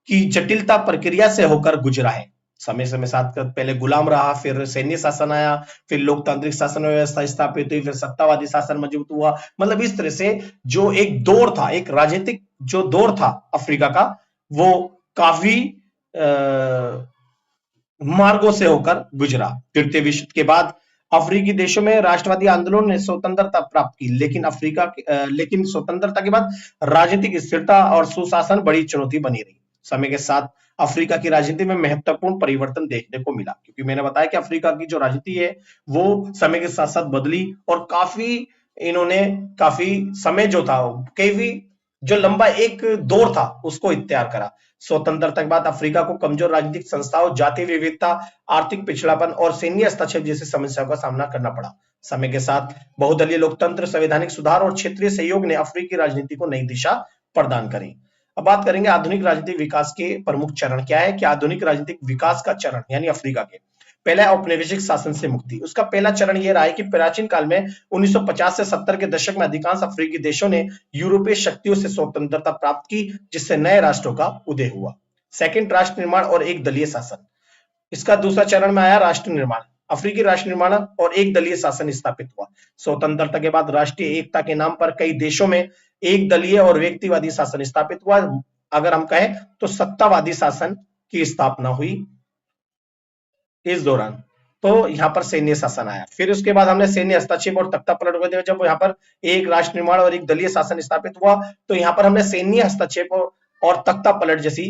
की जटिलता प्रक्रिया से होकर गुजरा है। समय समय साथ पहले गुलाम रहा, फिर सैन्य शासन आया, फिर लोकतांत्रिक शासन व्यवस्था स्थापित हुई, फिर सत्तावादी शासन मजबूत हुआ। मतलब इस तरह से जो एक दौर था, एक राजनीतिक जो दौर था अफ्रीका का, वो काफी मार्गों से होकर गुजरा। तृतीय विश्व युद्ध के बाद अफ्रीकी देशों में राष्ट्रवादी आंदोलन ने स्वतंत्रता प्राप्त की, लेकिन स्वतंत्रता के बाद राजनीतिक स्थिरता और सुशासन बड़ी चुनौती बनी रही। समय के साथ अफ्रीका की राजनीति में महत्वपूर्ण परिवर्तन देखने को मिला, क्योंकि मैंने बताया कि अफ्रीका की जो राजनीति है वो समय के साथ साथ बदली और काफी समय जो था, कई भी जो लंबा एक दौर था उसको तैयार करा। स्वतंत्रता के बाद अफ्रीका को कमजोर राजनीतिक संस्थाओं, जातीय विविधता, आर्थिक पिछड़ापन और सैन्य हस्तक्षेप जैसी समस्याओं का सामना करना पड़ा। समय के साथ बहुदलीय लोकतंत्र, संवैधानिक सुधार और क्षेत्रीय सहयोग ने अफ्रीकी राजनीति को नई दिशा प्रदान करी। अब बात करेंगे आधुनिक राजनीतिक विकास के प्रमुख चरण क्या है। कि आधुनिक राजनीतिक विकास का चरण यानी अफ्रीका के पहला औपनिवेशिक शासन से मुक्ति। उसका पहला चरण यह रहा है कि प्राचीन काल में 1950 से 70 के दशक में अधिकांश अफ्रीकी देशों ने यूरोपीय शक्तियों से स्वतंत्रता प्राप्त की, जिससे नए राष्ट्रों का उदय हुआ। सेकंड, राष्ट्र निर्माण और एक दलीय शासन। इसका दूसरा चरण में आया राष्ट्र निर्माण। अफ्रीकी राष्ट्र निर्माण और एक दलीय शासन स्थापित हुआ। स्वतंत्रता के बाद राष्ट्रीय एकता के नाम पर कई देशों में एक दलीय और व्यक्तिवादी शासन स्थापित हुआ। अगर हम कहें तो सत्तावादी शासन की स्थापना हुई इस दौरान। तो यहाँ पर सैन्य शासन आया। फिर उसके बाद हमने सैन्य हस्तक्षेप और तख्ता पलट हुए थे। जब यहाँ पर एक राष्ट्र निर्माण और एक दलीय शासन स्थापित हुआ तो यहाँ पर हमने सैन्य हस्तक्षेप और तख्ता पलट जैसी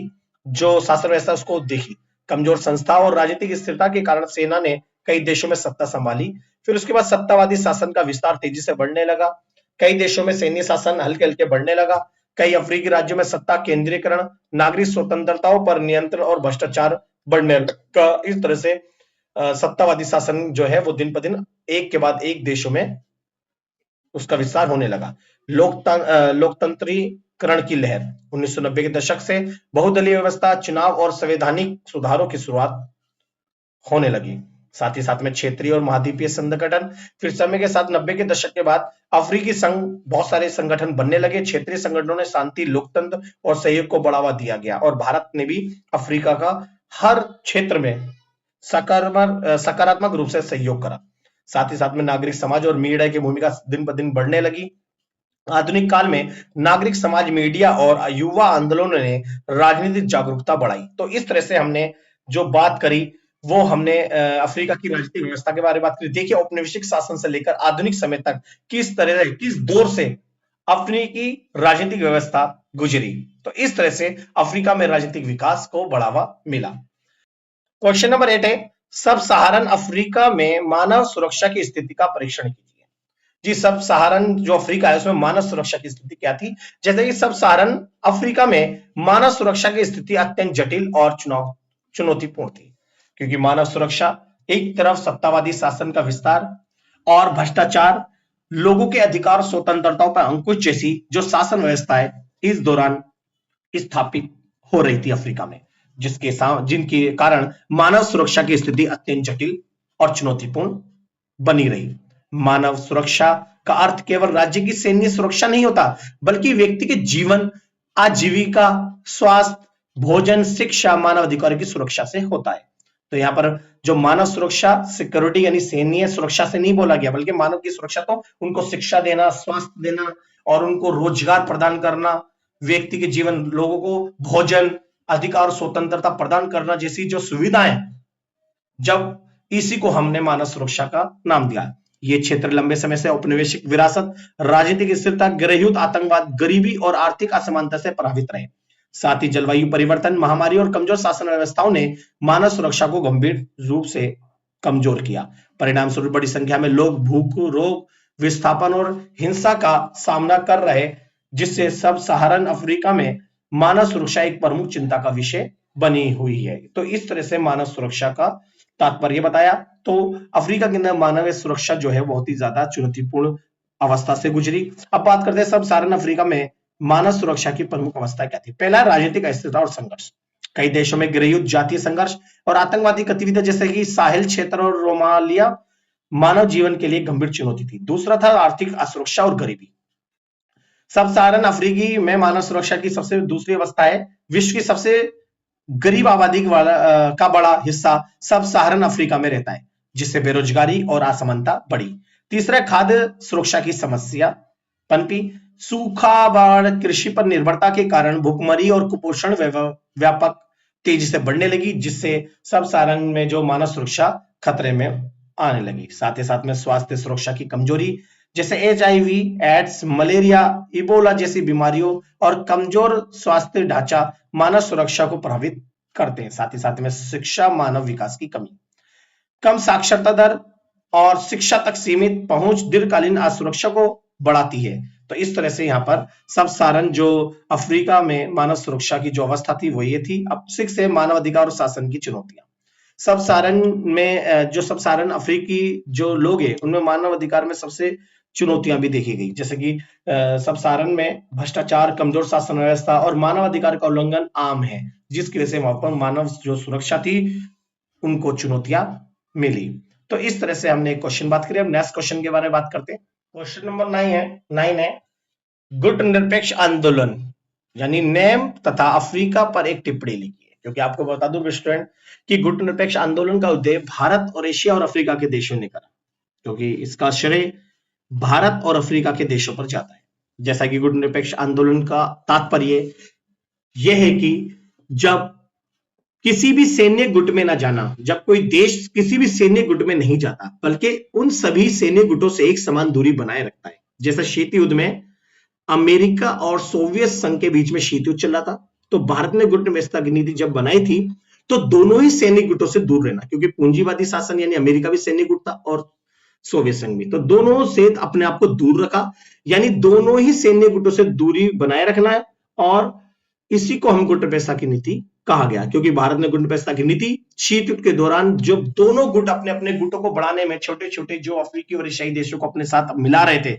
जो शासन व्यवस्था उसको देखी। कमजोर संस्था और राजनीतिक स्थिरता के कारण सेना ने कई देशों में सत्ता संभाली। फिर उसके बाद सत्तावादी शासन का विस्तार तेजी से बढ़ने लगा। कई देशों में सैन्य शासन हल्के हल्के बढ़ने लगा। कई अफ्रीकी राज्यों में सत्ता केंद्रीकरण, नागरिक स्वतंत्रताओं पर नियंत्रण और भ्रष्टाचार बढ़ने लगा। इस तरह से सत्तावादी शासन जो है वो दिन पर दिन एक के बाद एक देशों में उसका विस्तार होने लगा। लोकतंत्रीकरण की लहर 1990 के दशक से बहुदलीय व्यवस्था, चुनाव और संवैधानिक सुधारों की शुरुआत होने लगी। साथ ही साथ में क्षेत्रीय और महाद्वीपीय संगठन। फिर समय के साथ 90 के दशक के बाद अफ्रीकी संघ बहुत सारे संगठन बनने लगे। क्षेत्रीय संगठनों ने शांति, लोकतंत्र और सहयोग को बढ़ावा दिया गया और भारत ने भी अफ्रीका का हर क्षेत्र में सकारात्मक रूप से सहयोग करा। साथ ही साथ में नागरिक समाज और मीडिया की भूमिका दिन ब दिन बढ़ने लगी। आधुनिक काल में नागरिक समाज, मीडिया और युवा आंदोलनों ने राजनीतिक जागरूकता बढ़ाई। तो इस तरह से हमने जो बात करी वो हमने अफ्रीका की राजनीतिक व्यवस्था के बारे में बात करी। देखिए औपनिवेशिक शासन से लेकर आधुनिक समय तक किस तरह किस दौर से अफ्रीकी राजनीतिक व्यवस्था गुजरी। तो इस तरह से अफ्रीका में राजनीतिक विकास को बढ़ावा मिला। क्वेश्चन नंबर 8 है, सब सहारन अफ्रीका में मानव सुरक्षा की स्थिति का परीक्षण कीजिए। जी, सब सहारन जो अफ्रीका है उसमें मानव सुरक्षा की स्थिति क्या थी। जैसे कि सब सहारन अफ्रीका में मानव सुरक्षा की स्थिति अत्यंत जटिल और चुनौतीपूर्ण थी, क्योंकि मानव सुरक्षा एक तरफ सत्तावादी शासन का विस्तार और भ्रष्टाचार, लोगों के अधिकार स्वतंत्रताओं पर अंकुश जैसी जो शासन व्यवस्था है इस दौरान स्थापित हो रही थी अफ्रीका में, जिनके कारण मानव सुरक्षा की स्थिति अत्यंत जटिल और चुनौतीपूर्ण बनी रही। मानव सुरक्षा का अर्थ केवल राज्य की सैन्य सुरक्षा नहीं होता, बल्कि व्यक्ति के जीवन, आजीविका, स्वास्थ्य, भोजन, शिक्षा, मानव अधिकारों की सुरक्षा से होता है। तो यहाँ पर जो मानव सुरक्षा सिक्योरिटी यानी सैन्य सुरक्षा से नहीं बोला गया, बल्कि मानव की सुरक्षा तो उनको शिक्षा देना, स्वास्थ्य देना और उनको रोजगार प्रदान करना, व्यक्ति के जीवन, लोगों को भोजन, अधिकार, स्वतंत्रता प्रदान करना जैसी जो सुविधाएं, जब इसी को हमने मानव सुरक्षा का नाम दिया। ये क्षेत्र लंबे समय से औपनिवेशिक विरासत, राजनीतिक स्थिरता, गृहयुद्ध, आतंकवाद, गरीबी और आर्थिक असमानता से प्रभावित रहे। साथ ही जलवायु परिवर्तन, महामारी और कमजोर शासन व्यवस्थाओं ने मानव सुरक्षा को गंभीर रूप से कमजोर किया। परिणाम स्वरूप बड़ी संख्या में लोग भूख, रोग, विस्थापन और हिंसा का सामना कर रहे, जिससे सब सहारन अफ्रीका में मानव सुरक्षा एक प्रमुख चिंता का विषय बनी हुई है। तो इस तरह से मानव सुरक्षा का तात्पर्य बताया। तो अफ्रीका के अंदर मानवीय सुरक्षा जो है बहुत ही ज्यादा चुनौतीपूर्ण अवस्था से गुजरी। अब बात करते हैं सब सहारन अफ्रीका में मानव सुरक्षा की प्रमुख अवस्था क्या थी। पहला, राजनीतिक अस्थिरता और संघर्ष। कई देशों में गृहयुद्ध, जातीय संघर्ष और आतंकवादी गतिविधियां जैसे कि साहिल क्षेत्र और रोमालिया मानव जीवन के लिए गंभीर चुनौती थी। दूसरा था आर्थिक असुरक्षा और गरीबी। सब सहारन अफ्रीकी में मानव सुरक्षा की सबसे दूसरी अवस्था है, विश्व की सबसे गरीब आबादी का बड़ा हिस्सा सब सहारन अफ्रीका में रहता है, जिससे बेरोजगारी और असमानता बढ़ी। तीसरा, खाद्य सुरक्षा की समस्या पनपी। सूखा, बाढ़, कृषि पर निर्भरता के कारण भूखमरी और कुपोषण व्यापक तेजी से बढ़ने लगी, जिससे सब सहारन में जो मानव सुरक्षा खतरे में आने लगी। साथ ही साथ में स्वास्थ्य सुरक्षा की कमजोरी, जैसे HIV, एड्स, मलेरिया, इबोला जैसी बीमारियों और कमजोर स्वास्थ्य ढांचा मानव सुरक्षा को प्रभावित करते हैं। साथ ही साथ में शिक्षा, मानव विकास की कमी, कम साक्षरता दर और शिक्षा तक सीमित पहुंच दीर्घकालीन असुरक्षा को बढ़ाती है। तो इस तरह से यहाँ पर सब सारण जो अफ्रीका में मानव सुरक्षा की जो अवस्था थी वो ये थी। अब 6 है मानव अधिकार और शासन की चुनौतियां। सब सारण में जो सब सारण अफ्रीकी जो लोग हैं उनमें मानव अधिकार में सबसे चुनौतियां भी देखी गई, जैसे कि सब सारण में भ्रष्टाचार, कमजोर शासन व्यवस्था और मानव अधिकार का उल्लंघन आम है, जिसकी वजह से वहां पर मानव जो सुरक्षा थी उनको चुनौतियां मिली। तो इस तरह से हमने एक क्वेश्चन बात करी। अब नेक्स्ट क्वेश्चन के बारे में बात करते हैं। क्वेश्चन नंबर 9 है गुट निरपेक्ष आंदोलन यानी नेम तथा अफ्रीका पर एक टिप्पणी लिखी है। क्योंकि आपको बता दूं स्टूडेंट कि गुट निरपेक्ष आंदोलन का उद्देश्य भारत और एशिया और अफ्रीका के देशों ने करा, क्योंकि इसका श्रेय भारत और अफ्रीका के देशों पर जाता है। जैसा कि गुट निरपेक्ष आंदोलन का तात्पर्य यह है कि जब किसी भी सैन्य गुट में ना जाना, जब कोई देश किसी भी सैन्य गुट में नहीं जाता बल्कि उन सभी सैन्य गुटों से एक समान दूरी बनाए रखता है। जैसे शीत युद्ध में अमेरिका और सोवियत संघ के बीच में शीत युद्ध चल रहा था, तो भारत ने गुट निरपेक्षता की नीति जब बनाई थी तो दोनों ही सैनिक गुटों से दूर रहना, क्योंकि पूंजीवादी शासन यानी अमेरिका भी सैनिक गुट था और सोवियत संघ भी, तो दोनों से अपने आप को दूर रखा, यानी दोनों ही सैन्य गुटों से दूरी बनाए रखना है। और इसी को हम गुट निरपेक्षता की नीति कहा गया, क्योंकि भारत ने गुट निरपेक्षता की नीति शीत युद्ध के दौरान जब दोनों गुट अपने अपने गुटों को बढ़ाने में छोटे छोटे जो अफ्रीकी और एशियाई देशों को अपने साथ मिला रहे थे,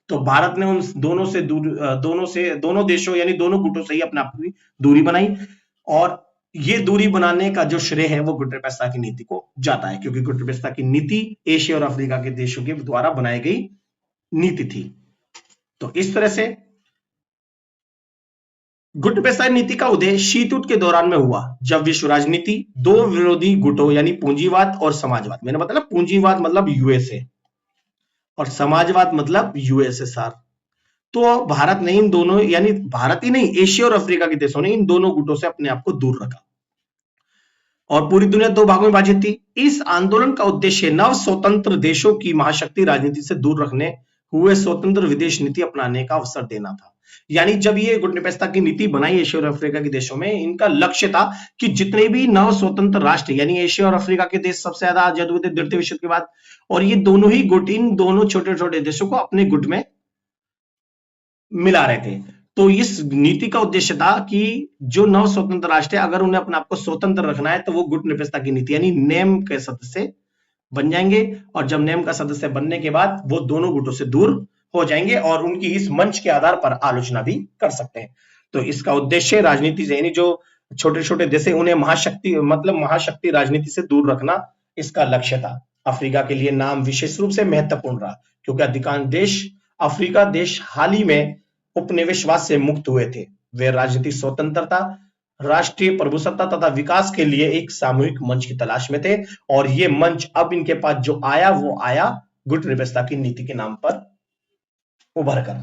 तो भारत ने उन दोनों देशों यानी दोनों गुटों से ही अपने आप की दूरी बनाई। और ये दूरी बनाने का जो श्रेय है वो गुट निरपेक्षता की नीति को जाता है, क्योंकि गुट निरपेक्षता की नीति एशिया और अफ्रीका के देशों के द्वारा बनाई गई नीति थी। तो इस तरह से गुट निरपेक्षता नीति का उदय शीत युद्ध के दौरान में हुआ, जब विश्व राजनीति दो विरोधी गुटों यानी पूंजीवाद और समाजवाद, मैंने बताया पूंजीवाद मतलब यूएसए और समाजवाद मतलब यूएसएसआर, तो भारत ने इन दोनों यानी भारत ही नहीं एशिया और अफ्रीका के देशों ने इन दोनों गुटों से अपने आप को दूर रखा और पूरी दुनिया दो भागों में विभाजित थी। इस आंदोलन का उद्देश्य नव स्वतंत्र देशों की महाशक्ति राजनीति से दूर रखने हुए स्वतंत्र विदेश नीति अपनाने का अवसर देना था। यानी जब ये गुट निरपेक्षता की नीति बनाई एशिया और अफ्रीका के देशों में, इनका लक्ष्य था कि जितने भी नव स्वतंत्र राष्ट्र यानी एशिया और अफ्रीका के देश सबसे ज्यादा आजाद हुए थे द्वितीय विश्व युद्ध के बाद, और ये दोनों ही गुट इन दोनों छोटे छोटे देशों को अपने गुट में मिला रहे थे। तो इस नीति का उद्देश्य था कि जो नव स्वतंत्र राष्ट्र है अगर उन्हें अपने आप को स्वतंत्र रखना है तो वो गुट निरपेक्षता की नीति यानी नेम के सदस्य बन जाएंगे, और जब नेम का सदस्य बनने के बाद वो दोनों गुटों से दूर हो जाएंगे और उनकी इस मंच के आधार पर आलोचना भी कर सकते हैं। तो इसका उद्देश्य राजनीति से यानी जो छोटे छोटे देश है उन्हें महाशक्ति राजनीति से दूर रखना इसका लक्ष्य था। अफ्रीका के लिए नाम विशेष रूप से महत्वपूर्ण रहा, क्योंकि अधिकांश देश अफ्रीका देश हाल ही में उपनिवेशवाद से मुक्त हुए थे। वे राजनीतिक स्वतंत्रता, राष्ट्रीय प्रभुसत्ता तथा विकास के लिए एक सामूहिक मंच की तलाश में थे, और ये मंच अब इनके पास जो आया वो आया गुट निरपेक्षता की नीति के नाम पर उभर कर।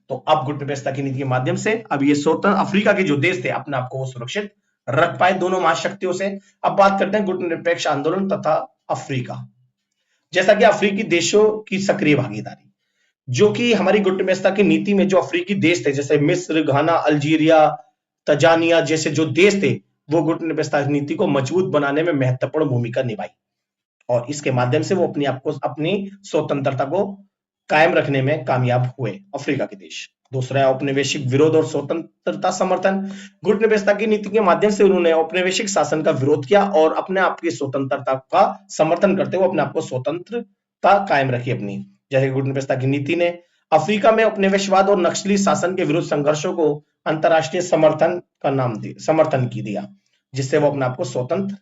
तो अब गुट निरपेक्षता की नीति के माध्यम से अब ये स्वतंत्र अफ्रीका के जो देश थे अपने आप को वो सुरक्षित रख पाए दोनों महाशक्तियों से। अब बात करते हैं गुट निरपेक्ष आंदोलन तथा अफ्रीका। जैसा कि अफ्रीकी देशों की सक्रिय भागीदारी, जो कि हमारी गुट निरपेक्षता की नीति में जो अफ्रीकी देश थे जैसे मिस्र, घाना, अल्जीरिया, तंजानिया जैसे जो देश थे वो गुट निरपेक्षता की नीति को मजबूत बनाने में महत्वपूर्ण भूमिका निभाई, और इसके माध्यम से वो अपनी स्वतंत्रता को कायम रखने में कामयाब हुए अफ्रीका के देश। दूसरा औपनिवेशिक विरोध और स्वतंत्रता समर्थन। गुट निरपेक्षता की नीति के माध्यम से उन्होंने औपनिवेशिक शासन का विरोध किया और अपने आप की स्वतंत्रता का समर्थन करते हुए अपने आप को स्वतंत्रता कायम रखी अपनी। जैसे गुट निरपेक्षता की नीति ने अफ्रीका में उपनिवेशवाद और नक्सली शासन के विरुद्ध संघर्षों को अंतरराष्ट्रीय समर्थन की दिया, जिससे वो अपने आप को स्वतंत्र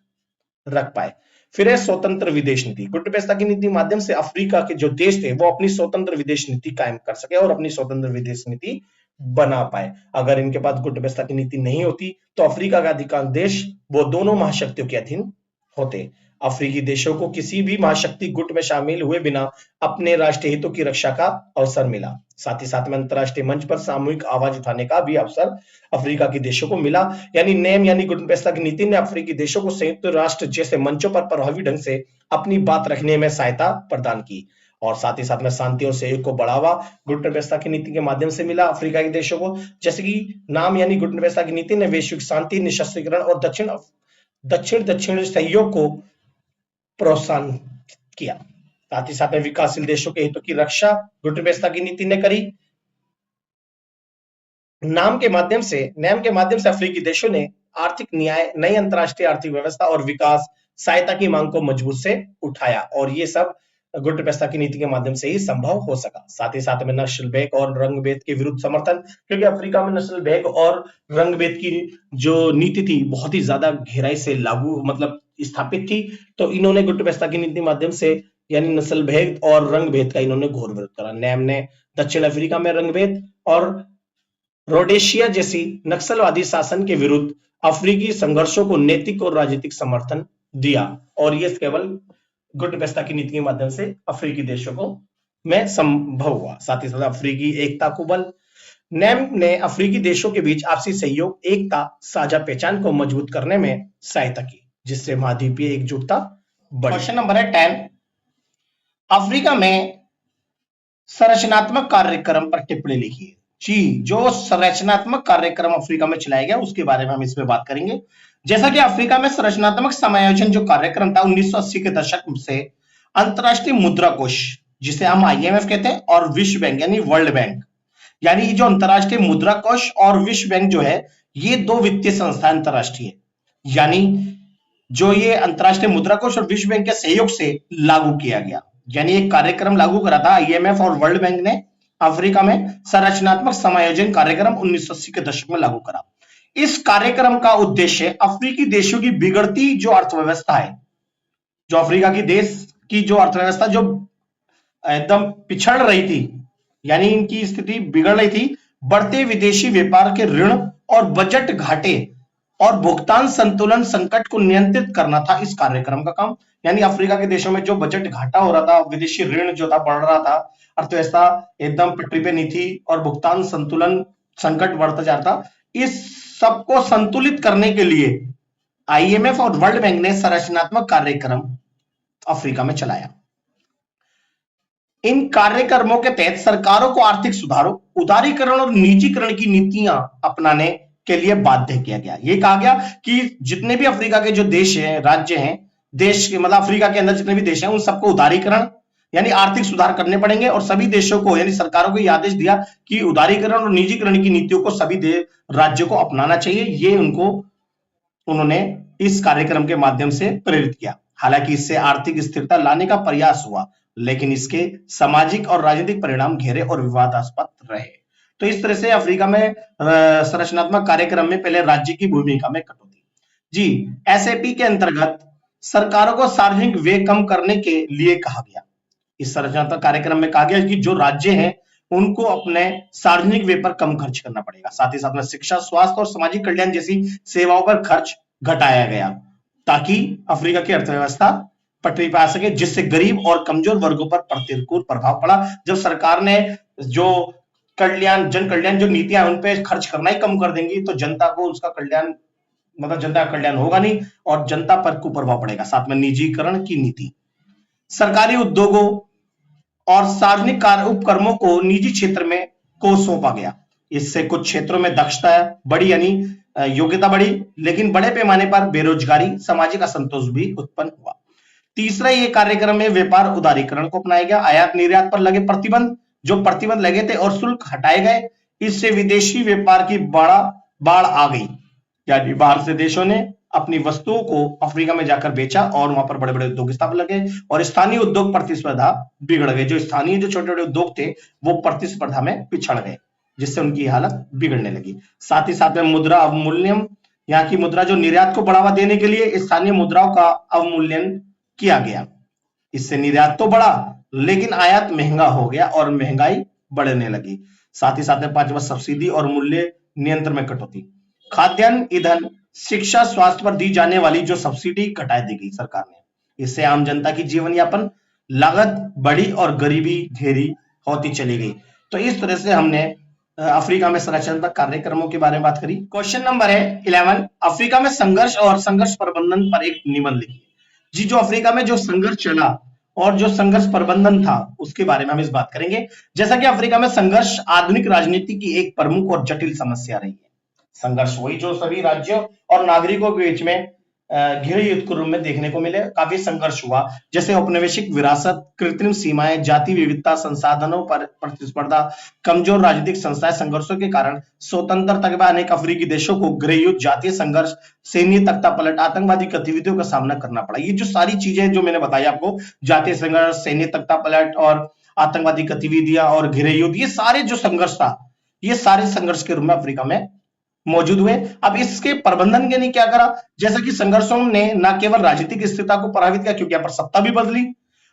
रख पाए। फिर है स्वतंत्र विदेश नीति। गुट निरपेक्षता की नीति के माध्यम से अफ्रीका के जो देश थे वो अपनी स्वतंत्र विदेश नीति कायम कर सके और अपनी स्वतंत्र विदेश नीति बना पाए। अगर इनके पास गुट निरपेक्षता की नीति नहीं होती तो अफ्रीका का अधिकांश देश वो दोनों महाशक्तियों के अधीन होते। अफ्रीकी देशों को किसी भी महाशक्ति गुट में शामिल हुए बिना अपने राष्ट्रीय हितों की रक्षा का अवसर मिला। साथ ही साथ में अंतरराष्ट्रीय मंच पर सामूहिक आवाज उठाने का भी अवसर अफ्रीका के देशों को मिला। यानी नेम यानी गुट निरपेक्षता की नीति ने अफ्रीकी देशों को संयुक्त राष्ट्र जैसे मंचों पर प्रभावी ढंग से अपनी बात रखने में सहायता प्रदान की, और साथ ही साथ में शांति और सहयोग को बढ़ावा गुट निरपेक्षता की नीति के माध्यम से मिला अफ्रीका के देशों को। जैसे कि नाम यानी गुट निरपेक्षता की नीति ने वैश्विक शांति, निशस्त्रीकरण और दक्षिण सहयोग को प्रोत्साहन किया। साथ ही साथ में विकासशील देशों के हितों की रक्षा गुट निरपेक्षता की नीति ने करी। नाम के माध्यम से अफ्रीकी देशों ने आर्थिक न्याय, नई अंतर्राष्ट्रीय आर्थिक व्यवस्था और विकास सहायता की मांग को मजबूत से उठाया, और ये सब गुटपेस्ता की नीति के माध्यम से ही संभव हो सका। साथ ही साथ में नस्ल भेद और रंग भेद के विरुद्ध समर्थन, क्योंकि अफ्रीका में नस्ल भेद और रंग भेद की जो नीति थी बहुत ही ज्यादा गहराई से लागू मतलब स्थापित थी, तो इन्होंने गुटपेस्ता की नीति के माध्यम से यानी नस्ल भेद और रंग भेद का इन्होंने घोर विरोध करा। नैम ने दक्षिण अफ्रीका में रंग भेद और रोडेशिया जैसी नक्सलवादी शासन के विरुद्ध अफ्रीकी संघर्षों को नैतिक और राजनीतिक समर्थन दिया, और यह केवल गुटपेस्ता की नीति के माध्यम से अफ्रीकी देशों को में संभव हुआ। साथ ही साथ अफ्रीकी एकता को बल, नैम ने अफ्रीकी देशों के बीच आपसी सहयोग, एकता, साझा पहचान को मजबूत करने में सहायता की, जिससे महाद्वीपीय एकजुटता बढ़ी। क्वेश्चन नंबर है 10, अफ्रीका में संरचनात्मक कार्यक्रम पर टिप्पणी लिखिए। जी, जो संरचनात्मक कार्यक्रम अफ्रीका में चलाया गया उसके बारे में हम इसमें बात करेंगे। जैसा कि अफ्रीका में संरचनात्मक समायोजन जो कार्यक्रम था 1980 के दशक से अंतरराष्ट्रीय मुद्रा कोष, जिसे हम IMF कहते हैं, और विश्व बैंक यानी वर्ल्ड बैंक, यानी जो अंतरराष्ट्रीय मुद्रा कोष और विश्व बैंक जो है ये दो वित्तीय संस्थान अंतरराष्ट्रीय, यानी जो ये अंतरराष्ट्रीय मुद्रा कोष और विश्व बैंक के सहयोग से लागू किया गया, यानी एक कार्यक्रम लागू करा था IMF और वर्ल्ड बैंक ने अफ्रीका में संरचनात्मक समायोजन कार्यक्रम 1980 के दशक में लागू करा। इस कार्यक्रम का उद्देश्य अफ्रीकी देशों की बिगड़ती जो अर्थव्यवस्था है, जो अफ्रीका की देश की जो अर्थव्यवस्था जो एकदम पिछड़ रही थी, यानी इनकी स्थिति बिगड़ रही थी, बढ़ते विदेशी व्यापार के ऋण और बजट घाटे और भुगतान संतुलन संकट को नियंत्रित करना था इस कार्यक्रम का काम। यानी अफ्रीका के देशों में जो बजट घाटा हो रहा था, विदेशी ऋण जो था बढ़ रहा था, अर्थव्यवस्था एकदम पटरी पे नहीं थी और भुगतान संतुलन संकट बढ़ता जा रहा था, इस सबको संतुलित करने के लिए IMF और वर्ल्ड बैंक ने संरचनात्मक कार्यक्रम अफ्रीका में चलाया। इन कार्यक्रमों के तहत सरकारों को आर्थिक सुधारों, उदारीकरण और निजीकरण की नीतियां अपनाने के लिए बाध्य किया गया। ये कहा गया कि जितने भी अफ्रीका के जो देश हैं, राज्य हैं, देश के मतलब अफ्रीका के अंदर जितने भी देश हैं उन सबको उदारीकरण यानी आर्थिक सुधार करने पड़ेंगे, और सभी देशों को यानी सरकारों को यह आदेश दिया कि उदारीकरण और निजीकरण की नीतियों को सभी राज्यों को अपनाना चाहिए। ये उन्होंने इस कार्यक्रम के माध्यम से प्रेरित किया। हालांकि इससे आर्थिक स्थिरता लाने का प्रयास हुआ, लेकिन इसके सामाजिक और राजनीतिक परिणाम गहरे और विवादास्पद रहे। तो इस तरह से अफ्रीका में संरचनात्मक कार्यक्रम में पहले राज्य की भूमिका में कटौती। जी, SAP के अंतर्गत सरकारों को सार्वजनिक व्यय कम करने के लिए कहा गया। इस संरचनात्मक कार्यक्रम में कहा गया कि जो राज्य हैं उनको अपने सार्वजनिक व्यय पर कम खर्च करना पड़ेगा। साथ ही साथ में शिक्षा, स्वास्थ्य और सामाजिक कल्याण जैसी सेवाओं पर खर्च घटाया गया, ताकि अफ्रीका की अर्थव्यवस्था पटरी पर आ सके, जिससे गरीब और कमजोर वर्गों पर प्रतिकूल प्रभाव पड़ा। जब सरकार ने जो जन कल्याण जो नीतियां उन पे खर्च करना ही कम कर देंगी, तो जनता को उसका कल्याण मतलब जनता का कल्याण होगा नहीं और जनता पर कुप्रभाव पड़ेगा। साथ में निजीकरण की नीति, सरकारी उद्योगों और सार्वजनिक उपक्रमों को निजी क्षेत्र में को सौंपा गया। इससे कुछ क्षेत्रों में दक्षता बढ़ी यानी योग्यता बढ़ी, लेकिन बड़े पैमाने पर बेरोजगारी, सामाजिक असंतोष भी उत्पन्न हुआ। तीसरा, ये कार्यक्रम में व्यापार उदारीकरण को अपनाया गया। आयात निर्यात पर लगे प्रतिबंध लगे थे और शुल्क हटाए गए। इससे विदेशी व्यापार की बाढ़ आ गई, यानी बाहर से देशों ने अपनी वस्तुओं को अफ्रीका में जाकर बेचा और वहां पर बड़े बड़े उद्योग स्थापन लगे, और स्थानीय उद्योग प्रतिस्पर्धा बिगड़ गए। जो स्थानीय जो छोटे छोटे उद्योग थे वो प्रतिस्पर्धा में पिछड़ गए, जिससे उनकी हालत बिगड़ने लगी। साथ ही साथ में मुद्रा अवमूल्यन, यहाँ की मुद्रा जो निर्यात को बढ़ावा देने के लिए स्थानीय मुद्राओं का अवमूल्यन किया गया। इससे निर्यात तो बढ़ा, लेकिन आयात महंगा हो गया और महंगाई बढ़ने लगी। साथ ही साथ में पांचवा, सब्सिडी और मूल्य नियंत्रण में कटौती। खाद्यान्न, ईंधन, शिक्षा, स्वास्थ्य पर दी जाने वाली जो सब्सिडी घटा दी गई सरकार ने। इससे आम जनता की जीवन यापन लागत बढ़ी और गरीबी घेरी होती चली गई। तो इस तरह से हमने अफ्रीका में संरचनात्मक कार्यक्रमों के बारे में बात करी। क्वेश्चन नंबर है 11, अफ्रीका में संघर्ष और संघर्ष प्रबंधन पर एक निबंध लिखिए। जी, जो अफ्रीका में जो संघर्ष चला और जो संघर्ष प्रबंधन था उसके बारे में हम इस बात करेंगे। जैसा कि अफ्रीका में संघर्ष आधुनिक राजनीति की एक प्रमुख और जटिल समस्या रही है। संघर्ष वही जो सभी राज्यों और नागरिकों के बीच में गृह युद्ध के रूप में देखने को मिले, काफी संघर्ष हुआ, जैसे औपनिवेशिक विरासत, कृत्रिम सीमाएं, जाति विविधता, संसाधनों पर प्रतिस्पर्धा, कमजोर राजनीतिक संस्थाएं। संघर्षों के कारण स्वतंत्रता के बाद अनेक अफ्रीकी देशों को गृह युद्ध, जातीय संघर्ष, सैन्य तख्तापलट, आतंकवादी गतिविधियों का सामना करना पड़ा। ये जो सारी चीजें जो मैंने बताई आपको, जातीय संघर्ष, सैन्य तख्तापलट और आतंकवादी गतिविधियां और गृह युद्ध, ये सारे जो संघर्ष था, ये सारे संघर्ष के रूप में अफ्रीका में मौजूद हुए। अब इसके प्रबंधन के लिए क्या करा, जैसा कि संघर्षों ने न केवल राजनीतिक स्थिरता को प्रभावित किया, क्योंकि यहाँ पर सत्ता भी बदली,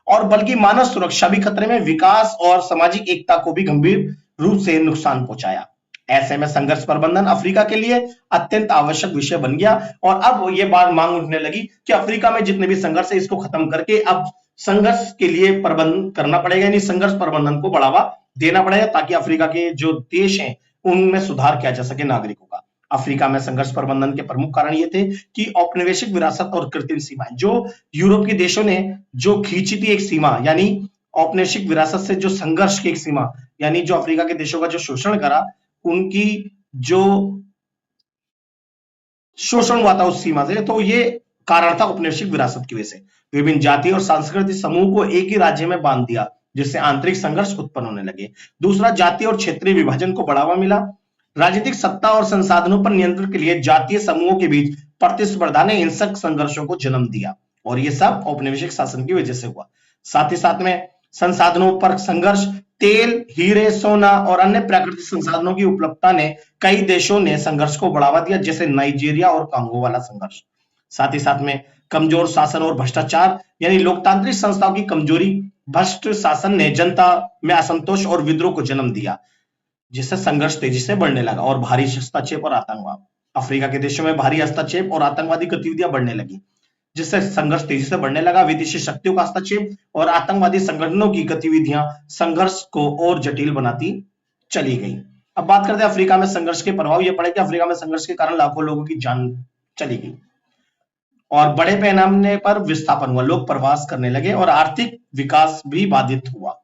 और बल्कि मानव सुरक्षा भी खतरे में, विकास और सामाजिक एकता को भी गंभीर रूप से नुकसान पहुंचाया। ऐसे में संघर्ष प्रबंधन अफ्रीका के लिए अत्यंत आवश्यक विषय बन गया। और अब ये बात मांग उठने लगी कि अफ्रीका में जितने भी संघर्ष है, इसको खत्म करके अब संघर्ष के लिए प्रबंधन करना पड़ेगा, यानी संघर्ष प्रबंधन को बढ़ावा देना पड़ेगा, ताकि अफ्रीका के जो देश हैं उनमें सुधार किया जा सके नागरिकों का। अफ्रीका में संघर्ष प्रबंधन के प्रमुख कारण ये थे कि औपनिवेशिक विरासत और कृत्रिम सीमाएं, जो यूरोप के देशों ने जो खींची थी एक सीमा, यानी औपनिवेशिक विरासत से जो संघर्ष की एक सीमा, यानी जो अफ्रीका के देशों का जो शोषण करा, उनकी जो शोषण हुआ था उस सीमा से, तो ये कारण था औपनिवेशिक विरासत की वजह से। विभिन्न जाति और सांस्कृतिक समूह को एक ही राज्य में बांध दिया, जिससे आंतरिक संघर्ष उत्पन्न होने लगे। दूसरा, जातीय और क्षेत्रीय विभाजन को बढ़ावा मिला। राजनीतिक सत्ता और संसाधनों पर नियंत्रण के लिए जातीय समूहों के बीच प्रतिस्पर्धा ने हिंसक संघर्षों को जन्म दिया, और ये सब औपनिवेशिक शासन की वजह से हुआ। साथ ही साथ में संसाधनों पर संघर्ष, तेल, हीरे, सोना और अन्य प्राकृतिक संसाधनों की उपलब्धता ने कई देशों ने संघर्ष को बढ़ावा दिया, जैसे नाइजीरिया और कांगो वाला संघर्ष। साथ ही साथ में कमजोर शासन और भ्रष्टाचार, यानी लोकतांत्रिक संस्थाओं की कमजोरी, भ्रष्ट शासन ने जनता में असंतोष और विद्रोह को जन्म दिया, जिससे संघर्ष तेजी से बढ़ने लगा। और भारी हस्तक्षेप और आतंकवाद, अफ्रीका के देशों में भारी हस्तक्षेप और आतंकवादी गतिविधियां बढ़ने लगी, जिससे संघर्ष तेजी से बढ़ने लगा। विदेशी शक्तियों का हस्तक्षेप और आतंकवादी संगठनों की गतिविधियां संघर्ष को और जटिल बनाती चली गई। अब बात करते हैं अफ्रीका में संघर्ष के प्रभाव। ये पड़े कि अफ्रीका में संघर्ष के कारण लाखों लोगों की जान चली गई और बड़े पैमाने पर विस्थापन हुआ, लोग प्रवास करने लगे और आर्थिक विकास भी बाधित हुआ।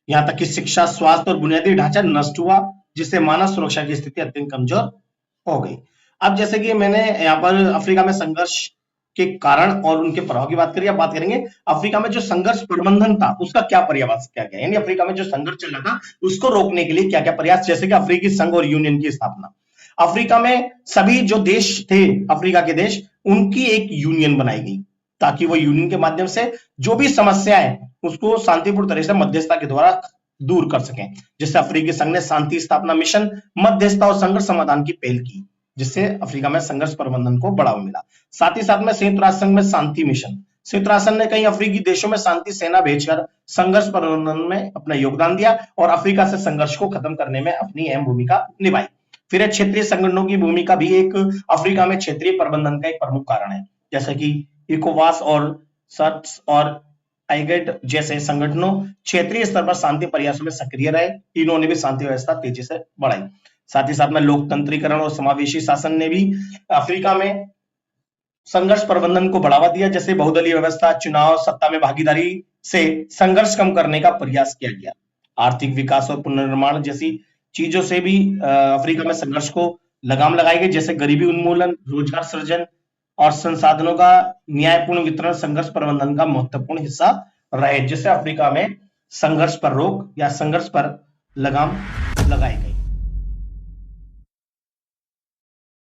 यहां तक कि शिक्षा, स्वास्थ्य और बुनियादी ढांचा नष्ट हुआ, जिससे मानव सुरक्षा की स्थिति अत्यंत कमजोर हो गई। अब जैसे कि मैंने यहाँ पर अफ्रीका में संघर्ष के कारण और उनके प्रभाव की बात करी, अब बात करेंगे अफ्रीका में जो संघर्ष प्रबंधन था उसका क्या प्रयास क्या गया, यानी अफ्रीका में जो संघर्ष चल रहा था उसको रोकने के लिए क्या क्या प्रयास, जैसे कि अफ्रीकी संघ और यूनियन की स्थापना। अफ्रीका में सभी जो देश थे, अफ्रीका के देश, उनकी एक यूनियन बनाई गई, ताकि वो यूनियन के माध्यम से जो भी समस्या है उसको शांतिपूर्ण तरह से मध्यस्थता के द्वारा दूर कर सकें। जिससे अफ्रीकी संघ ने शांति स्थापना मिशन, मध्यस्थता और संघर्ष समाधान की पहल की, जिससे अफ्रीका में संघर्ष प्रबंधन को बढ़ावा मिला। साथ ही साथ में संयुक्त राष्ट्र संघ में शांति मिशन, संयुक्त राष्ट्र ने कई अफ्रीकी देशों में शांति सेना भेजकर संघर्ष प्रबंधन में अपना योगदान दिया और अफ्रीका से संघर्ष को खत्म करने में अपनी अहम भूमिका निभाई। फिर क्षेत्रीय संगठनों की भूमिका भी एक अफ्रीका में क्षेत्रीय प्रबंधन का एक प्रमुख कारण है, जैसे कि इकोवास और सर्ट्स और आईगेट जैसे संगठनों क्षेत्रीय स्तर पर शांति प्रयासों में सक्रिय रहे। इन्होंने भी शांति व्यवस्था तेजी से बढ़ाई। साथ ही साथ में लोकतंत्रीकरण और समावेशी शासन ने भी अफ्रीका में संघर्ष प्रबंधन को बढ़ावा दिया, जैसे बहुदलीय व्यवस्था, चुनाव, सत्ता में भागीदारी से संघर्ष कम करने का प्रयास किया गया। आर्थिक विकास और पुनर्निर्माण जैसी चीजों से भी अफ्रीका में संघर्ष को लगाम लगाई गई, जैसे गरीबी उन्मूलन, रोजगार सृजन और संसाधनों का न्यायपूर्ण वितरण संघर्ष प्रबंधन का महत्वपूर्ण हिस्सा रहे, जिससे अफ्रीका में संघर्ष पर रोक या संघर्ष पर लगाम लगाई गई।